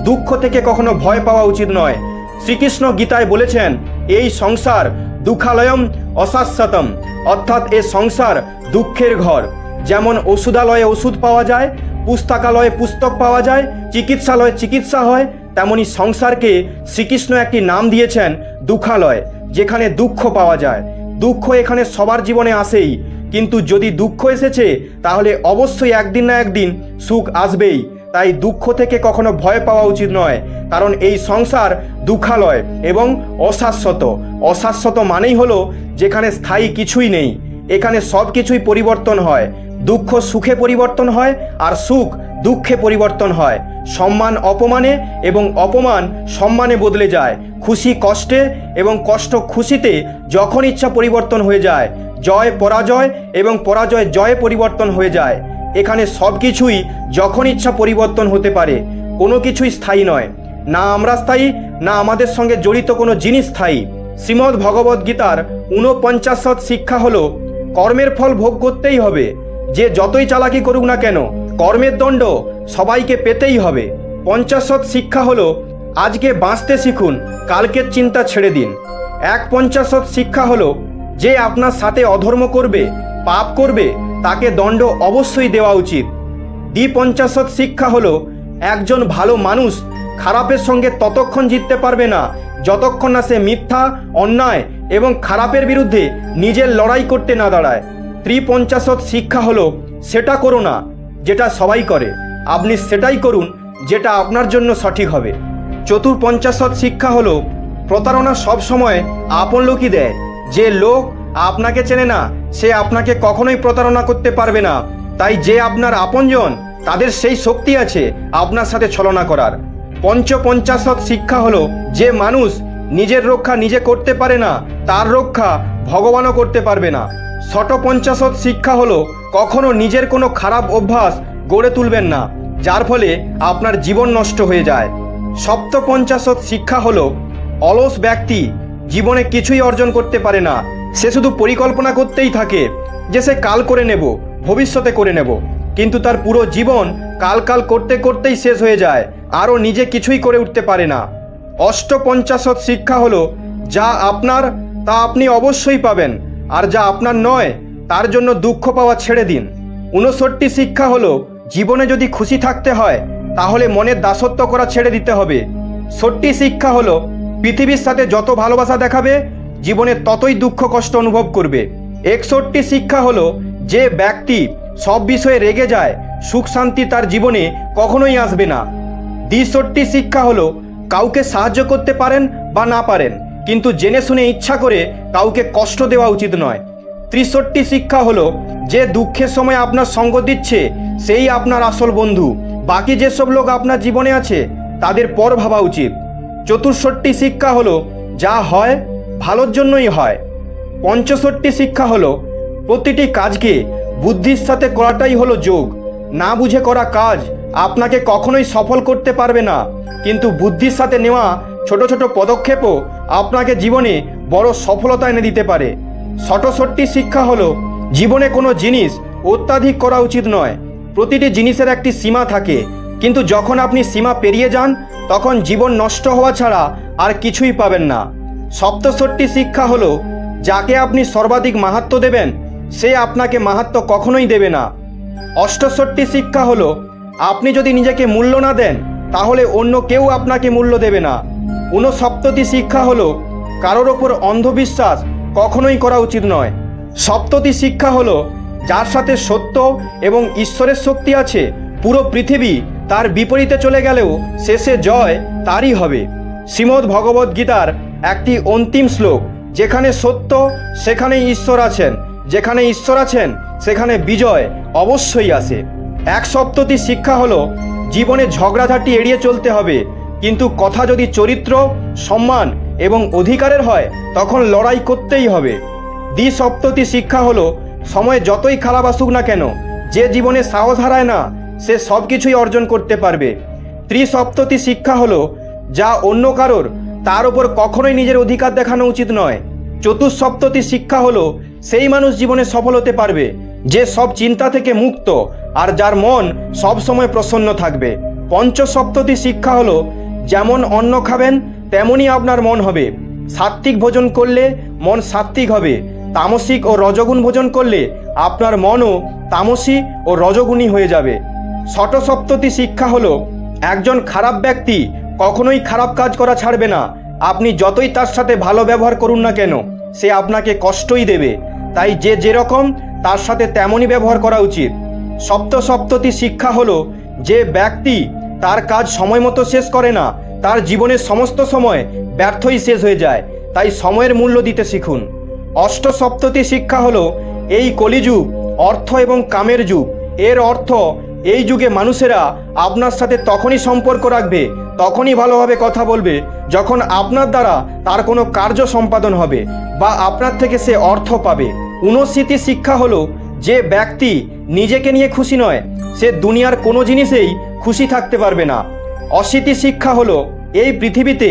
দুঃখ থেকে কখনো ভয় পাওয়া উচিত নয়। শ্রীকৃষ্ণ গীতায় বলেছেন, এই সংসার দুঃখালয়ম অশাশ্বতম, অর্থাৎ এ সংসার দুঃখের ঘর। যেমন ওষুধালয়ে ওষুধ পাওয়া যায়, পুস্তকালয়ে পুস্তক পাওয়া যায়, চিকিৎসালয়ে চিকিৎসা হয়, তেমনি সংসারকে শ্রীকৃষ্ণ একটি নাম দিয়েছেন দুঃখালয়, যেখানে দুঃখ পাওয়া যায়। দুঃখ এখানে সবার জীবনে আসেই, কিন্তু যদি দুঃখ এসেছে তাহলে অবশ্যই একদিন না একদিন সুখ আসবেই। তাই দুঃখ থেকে কখনো ভয় পাওয়া উচিত নয়, কারণ এই সংসার দুঃখালয় এবং অশাশ্বত। অশাশ্বত মানেই হলো যেখানে স্থায়ী কিছুই নেই। এখানে সব কিছুই পরিবর্তন হয়। দুঃখ সুখে পরিবর্তন হয়, আর সুখ দুঃখে পরিবর্তন হয়। সম্মান অপমানে এবং অপমান সম্মানে বদলে যায়। খুশি কষ্টে এবং কষ্ট খুশিতে যখন ইচ্ছা পরিবর্তন হয়ে যায়। জয় পরাজয় এবং পরাজয় জয়ে পরিবর্তন হয়ে যায়। এখানে সব কিছুই যখন ইচ্ছা পরিবর্তন হতে পারে। কোনো কিছুই স্থায়ী নয়, না আমরা স্থায়ী, না আমাদের সঙ্গে জড়িত কোনো জিনিস স্থায়ী। শ্রীমদ্ ভগবদ্ গীতার ৪৯ শিক্ষা হলো, কর্মের ফল ভোগ করতেই হবে। যে যতই চালাকি করুক না কেন, কর্মের দণ্ড সবাইকে পেতেই হবে। ৫০ শিক্ষা হলো, আজকে বাঁচতে শিখুন, কালকের চিন্তা ছেড়ে দিন। ৫১ শিক্ষা হলো, যে আপনার সাথে অধর্ম করবে, পাপ করবে, তাকে দণ্ড অবশ্যই দেওয়া উচিত। ৫০ শিক্ষা হলো, একজন ভালো মানুষ খারাপের সঙ্গে ততক্ষণ জিততে পারবে না যতক্ষণ না সে মিথ্যা, অন্যায় এবং খারাপের বিরুদ্ধে নিজের লড়াই করতে না দাঁড়ায়। ৫৩ শিক্ষা হলো, সেটা করো না যেটা সবাই করে, আপনি সেটাই করুন যেটা আপনার জন্য সঠিক হবে। ৪৫ শিক্ষা হলো, প্রতারণা সব সময় আপন লোকই দেয়। যে লোক আপনাকে চেনে না সে আপনাকে কখনোই প্রতারণা করতে পারবে না। তাই যে আপনার আপনজন তাদের সেই শক্তি আছে আপনার সাথে ছলনা করার। ৫৫ শিক্ষা হলো, যে মানুষ নিজের রক্ষা নিজে করতে পারে না তার রক্ষা ভগবানও করতে পারবে না। ৫৬ শিক্ষা হলো, কখনো নিজের কোনো খারাপ অভ্যাস গড়ে তুলবেন না যার ফলে আপনার জীবন নষ্ট হয়ে যায়। ৫৭ শিক্ষা হলো, অলস ব্যক্তি জীবনে কিছুই অর্জন করতে পারে না। সে শুধু পরিকল্পনা করতেই থাকে যে সে কাল করে নেব, ভবিষ্যতে করে নেব, কিন্তু তার পুরো জীবন কাল কাল করতে করতেই শেষ হয়ে যায়, আরও নিজে কিছুই করে উঠতে পারে না। ৮৫ শিক্ষা হলো, যা আপনার তা আপনি অবশ্যই পাবেন, আর যা আপনার নয় তার জন্য দুঃখ পাওয়া ছেড়ে দিন। ৬৯ শিক্ষা হলো, জীবনে যদি খুশি থাকতে হয় তাহলে মনের দাসত্ব করা ছেড়ে দিতে হবে। ৬০ শিক্ষা হলো, পৃথিবীর সাথে যত ভালোবাসা দেখাবে জীবনে ততই দুঃখ কষ্ট অনুভব করবে। ৬১ শিক্ষা হলো, যে ব্যক্তি সব বিষয়ে রেগে যায় সুখ শান্তি তার জীবনে কখনোই আসবে না। ৬২ শিক্ষা হলো, কাউকে সাহায্য করতে পারেন বা না পারেন, কিন্তু জেনে শুনে ইচ্ছা করে কাউকে কষ্ট দেওয়া উচিত নয়। ৬৩ শিক্ষা হলো, যে দুঃখের সময় আপনার সঙ্গ দিচ্ছে সেই আপনার আসল বন্ধু। বাকি যেসব লোক আপনার জীবনে আছে তাদের পর ভাবা উচিত। ৬৪ শিক্ষা হলো, যা হয় ভালোর জন্যই হয়। ৬৫ শিক্ষা হলো, প্রতিটি কাজকে বুদ্ধির সাথে করাটাই হলো যোগ। না বুঝে করা কাজ আপনাকে কখনোই সফল করতে পারবে না, কিন্তু বুদ্ধির সাথে নেওয়া ছোট ছোট পদক্ষেপও আপনাকে জীবনে বড় সফলতা এনে দিতে পারে। ৬৭ শিক্ষা হলো, জীবনে কোনো জিনিস অত্যাধিক করা উচিত নয়। প্রতিটি জিনিসের একটি সীমা থাকে, কিন্তু যখন আপনি সীমা পেরিয়ে যান তখন জীবন নষ্ট হওয়া ছাড়া আর কিছুই পাবেন না। ৬৭ শিক্ষা হলো, যাকে আপনি সর্বাধিক মাহাত্ম্য দেবেন সে আপনাকে মাহাত্ম্য কখনোই দেবে না। ৬৮ শিক্ষা হলো, আপনি যদি নিজেকে মূল্য না দেন তাহলে অন্য কেউ আপনাকে মূল্য দেবে না। ৬৯ শিক্ষা হলো, কারোর ওপর অন্ধবিশ্বাস কখনোই করা উচিত নয়। ৭০ শিক্ষা হলো, যার সাথে সত্য এবং ঈশ্বরের শক্তি আছে পুরো পৃথিবী তার বিপরীতে চলে গেলেও শেষে জয় তারই হবে। শ্রীমদ্ ভগবদ্ গীতার একটি অন্তিম শ্লোক, যেখানে সত্য সেখানেই ঈশ্বর আছেন, যেখানে ঈশ্বর আছেন সেখানে বিজয় অবশ্যই আসে। ৭১ শিক্ষা হলো, জীবনে ঝগড়াঝাটি এড়িয়ে চলতে হবে, কিন্তু কথা যদি চরিত্র, সম্মান এবং অধিকারের হয় তখন লড়াই করতেই হবে। ২৭ শিক্ষা হলো, সময় যতই খারাপ আসুক না কেন যে জীবনে সাহস হারায় না সে সব কিছুই অর্জন করতে পারবে। ৩৭ শিক্ষা হলো, যা অন্য কারোর, তার উপর কখনোই নিজের অধিকার দেখানো উচিত নয়। চতুঃসপ্ততি শিক্ষা হলো সেই মানুষ জীবনে সফল হতে পারবে যে সব চিন্তা থেকে মুক্ত আর যার মন সব সময় প্রসন্ন থাকবে। পঞ্চসপ্ততি শিক্ষা হলো যেমন অন্ন খাবেন তেমনই আপনার মন হবে। সাত্ত্বিক ভোজন করলে মন সাত্ত্বিক হবে, তামসিক ও রজগুণ ভোজন করলে আপনার মনও তামসী ও রজগুণী হয়ে যাবে। ষটসপ্ততি শিক্ষা হলো একজন খারাপ ব্যক্তি কখনোই খারাপ কাজ করা ছাড়বে না। আপনি যতই তার সাথে ভালো ব্যবহার করুন না কেন, সে আপনাকে কষ্টই দেবে। তাই যে যেরকম তার সাথে তেমনই ব্যবহার করা উচিত। সপ্তসপ্ততি শিক্ষা হলো যে ব্যক্তি তার কাজ সময় মতো শেষ করে না, তার জীবনের সমস্ত সময় ব্যর্থই শেষ হয়ে যায়। তাই সময়ের মূল্য দিতে শিখুন। অষ্টসপ্ততি শিক্ষা হলো এই কলিযুগ অর্থ এবং কামের যুগ। এর অর্থ এই যুগে মানুষেরা আপনার সাথে তখনই সম্পর্ক রাখবে, তখনই ভালোভাবে কথা বলবে যখন আপনার দ্বারা তার কোনো কার্য সম্পাদন হবে বা আপনার থেকে সে অর্থ পাবে। ঊনস্মৃতি শিক্ষা হলো যে ব্যক্তি নিজেকে নিয়ে খুশি নয়, সে দুনিয়ার কোনো জিনিসেই খুশি থাকতে পারবে না। অস্মৃতি শিক্ষা হলো এই পৃথিবীতে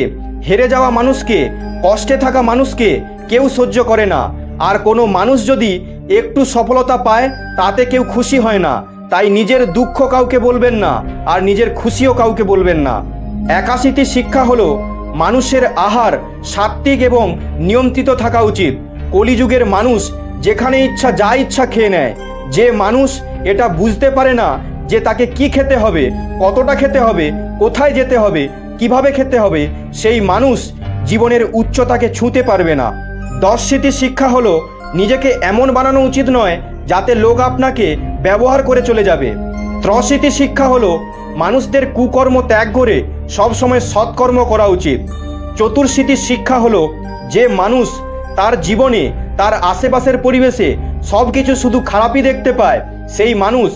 হেরে যাওয়া মানুষকে, কষ্টে থাকা মানুষকে কেউ সহ্য করে না। আর কোনো মানুষ যদি একটু সফলতা পায় তাতে কেউ খুশি হয় না। তাই নিজের দুঃখ কাউকে বলবেন না আর নিজের খুশিও কাউকে বলবেন না। একাশীতি শিক্ষা হলো মানুষের আহার সাত্ত্বিক এবং নিয়ন্ত্রিত থাকা উচিত। কলিযুগের মানুষ যেখানে ইচ্ছা যা ইচ্ছা খেয়ে নেয়। যে মানুষ এটা বুঝতে পারে না যে তাকে কি খেতে হবে, কতটা খেতে হবে, কোথায় যেতে হবে, কিভাবে খেতে হবে, সেই মানুষ জীবনের উচ্চতাকে ছুঁতে পারবে না। দশস্মৃতি শিক্ষা হলো নিজেকে এমন বানানো উচিত নয় যাতে লোক আপনাকে ব্যবহার করে চলে যাবে। ত্রস্মৃতি শিক্ষা হলো মানুষদের কুকর্ম ত্যাগ করে সবসময় সৎকর্ম করা উচিত। চতুর্স্মৃতি শিক্ষা হলো যে মানুষ তার জীবনে তার আশেপাশের পরিবেশে সব কিছু শুধু খারাপই দেখতে পায়, সেই মানুষ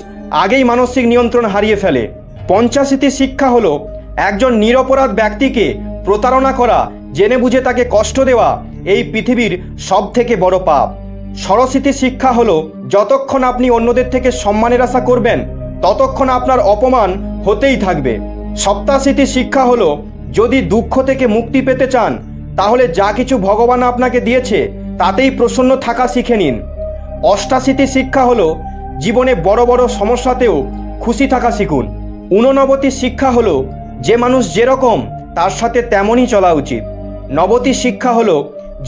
আগেই মানসিক নিয়ন্ত্রণ হারিয়ে ফেলে। পঞ্চাশীতি শিক্ষা হলো একজন নিরপরাধ ব্যক্তিকে প্রতারণা করা, জেনে বুঝে তাকে কষ্ট দেওয়া এই পৃথিবীর সব থেকে বড় পাপ। ষড়স্মৃতি শিক্ষা হলো যতক্ষণ আপনি অন্যদের থেকে সম্মানের আশা করবেন ততক্ষণ আপনার অপমান হতেই থাকবে। সপ্তাস্মৃতি শিক্ষা হলো যদি দুঃখ থেকে মুক্তি পেতে চান তাহলে যা কিছু ভগবান আপনাকে দিয়েছে তাতেই প্রসন্ন থাকা শিখে নিন। অষ্টাস্মৃতি শিক্ষা হলো জীবনে বড় বড় সমস্যাতেও খুশি থাকা শিখুন। ঊননবতি শিক্ষা হলো যে মানুষ যেরকম তার সাথে তেমনই চলা উচিত। নবতি শিক্ষা হলো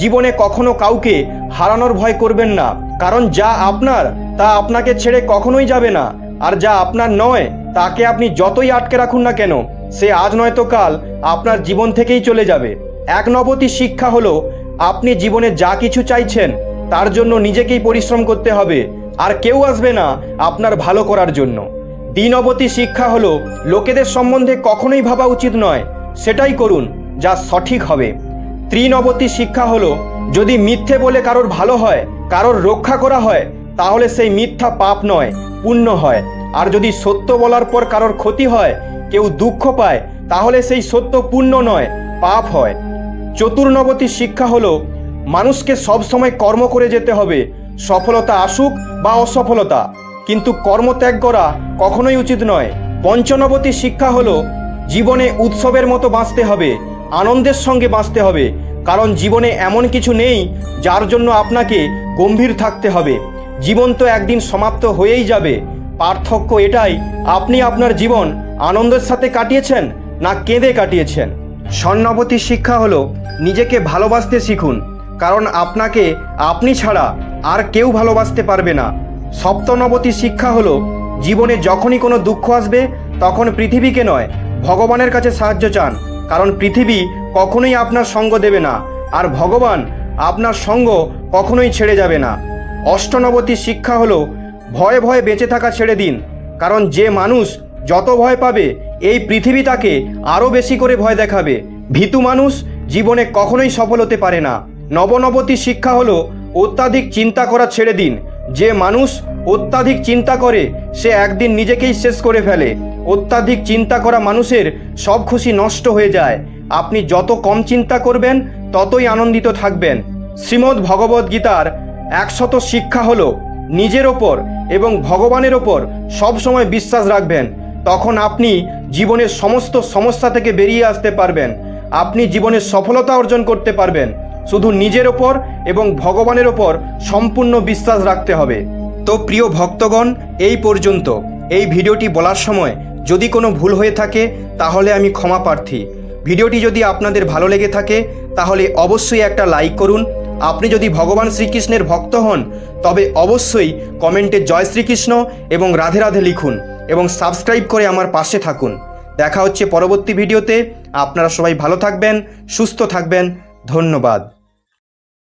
জীবনে কখনো কাউকে হারানোর ভয় করবেন না, কারণ যা আপনার তা আপনাকে ছেড়ে কখনোই যাবে না, আর যা আপনার নয় তাকে আপনি যতই আটকে রাখুন না কেন সে আজ নয়তো কাল আপনার জীবন থেকেই চলে যাবে। এক নবতি শিক্ষা হলো আপনি জীবনে যা কিছু চাইছেন তার জন্য নিজেকেই পরিশ্রম করতে হবে, আর কেউ আসবে না আপনার ভালো করার জন্য। দ্বিনবতি শিক্ষা হলো লোকেদের সম্বন্ধে কখনোই ভাবা উচিত নয়, সেটাই করুন যা সঠিক হবে। ত্রিনবতি শিক্ষা হলো যদি মিথ্যে বলে কারোর ভালো হয়, কারোর রক্ষা করা হয়, তাহলে সেই মিথ্যা পাপ নয় পুণ্য হয়। আর যদি সত্য বলার পর কারোর ক্ষতি হয়, কেউ দুঃখ পায়, তাহলে সেই সত্য পুণ্য নয় পাপ হয়। চতুর্নবতি শিক্ষা হলো মানুষকে সবসময় কর্ম করে যেতে হবে, সফলতা আসুক বা অসফলতা, কিন্তু কর্মত্যাগ করা কখনোই উচিত নয়। পঞ্চনবতি শিক্ষা হলো জীবনে উৎসবের মতো বাঁচতে হবে, আনন্দের সঙ্গে বাঁচতে হবে, কারণ জীবনে এমন কিছু নেই যার জন্য আপনাকে গম্ভীর থাকতে হবে। জীবন তো একদিন সমাপ্ত হয়েই যাবে, পার্থক্য এটাই আপনি আপনার জীবন আনন্দের সাথে কাটিয়েছেন না কেঁদে কাটিয়েছেন। ষণ্ণবতি শিক্ষা হলো নিজেকে ভালোবাসতে শিখুন, কারণ আপনাকে আপনি ছাড়া আর কেউ ভালোবাসতে পারবে না। সপ্তনবতি শিক্ষা হলো জীবনে যখনই কোনো দুঃখ আসবে তখন পৃথিবীকে নয় ভগবানের কাছে সাহায্য চান, কারণ পৃথিবী কখনোই আপনার সঙ্গ দেবে না আর ভগবান আপনার সঙ্গ কখনোই ছেড়ে যাবে না। অষ্টনবতি শিক্ষা হলো ভয়ে ভয়ে বেঁচে থাকা ছেড়ে দিন, কারণ যে মানুষ যত ভয় পাবে এই পৃথিবী তাকে আরও বেশি করে ভয় দেখাবে। ভীতু মানুষ জীবনে কখনোই সফল হতে পারে না। নবনবতি শিক্ষা হলো অত্যাধিক চিন্তা করা ছেড়ে দিন। যে মানুষ অত্যাধিক চিন্তা করে সে একদিন নিজেকেই শেষ করে ফেলে। অত্যাধিক চিন্তা করা মানুষের সব খুশি নষ্ট হয়ে যায়। আপনি যত কম চিন্তা করবেন ততই আনন্দিত থাকবেন। শ্রীমদ্ ভগবদ্ গীতার 100 শিক্ষা হলো নিজের ওপর এবং ভগবানের ওপর সবসময় বিশ্বাস রাখবেন, তখন আপনি জীবনের সমস্ত সমস্যা থেকে বেরিয়ে আসতে পারবেন। আপনি জীবনে সফলতা অর্জন করতে পারবেন। শুধু নিজের ওপর এবং ভগবানের ওপর সম্পূর্ণ বিশ্বাস রাখতে হবে। তো প্রিয় ভক্তগণ, এই পর্যন্ত। এই ভিডিওটি বলার সময় যদি কোনো ভুল হয়ে থাকে তাহলে আমি ক্ষমা প্রার্থী। ভিডিওটি যদি আপনাদের ভালো লেগে থাকে তাহলে অবশ্যই একটা লাইক করুন। আপনি যদি ভগবান শ্রীকৃষ্ণের ভক্ত হন তবে অবশ্যই কমেন্টে জয় শ্রীকৃষ্ণ এবং রাধে রাধে লিখুন এবং সাবস্ক্রাইব করে আমার পাশে থাকুন। দেখা হচ্ছে পরবর্তী ভিডিওতে। আপনারা সবাই ভালো থাকবেন, সুস্থ থাকবেন। ধন্যবাদ।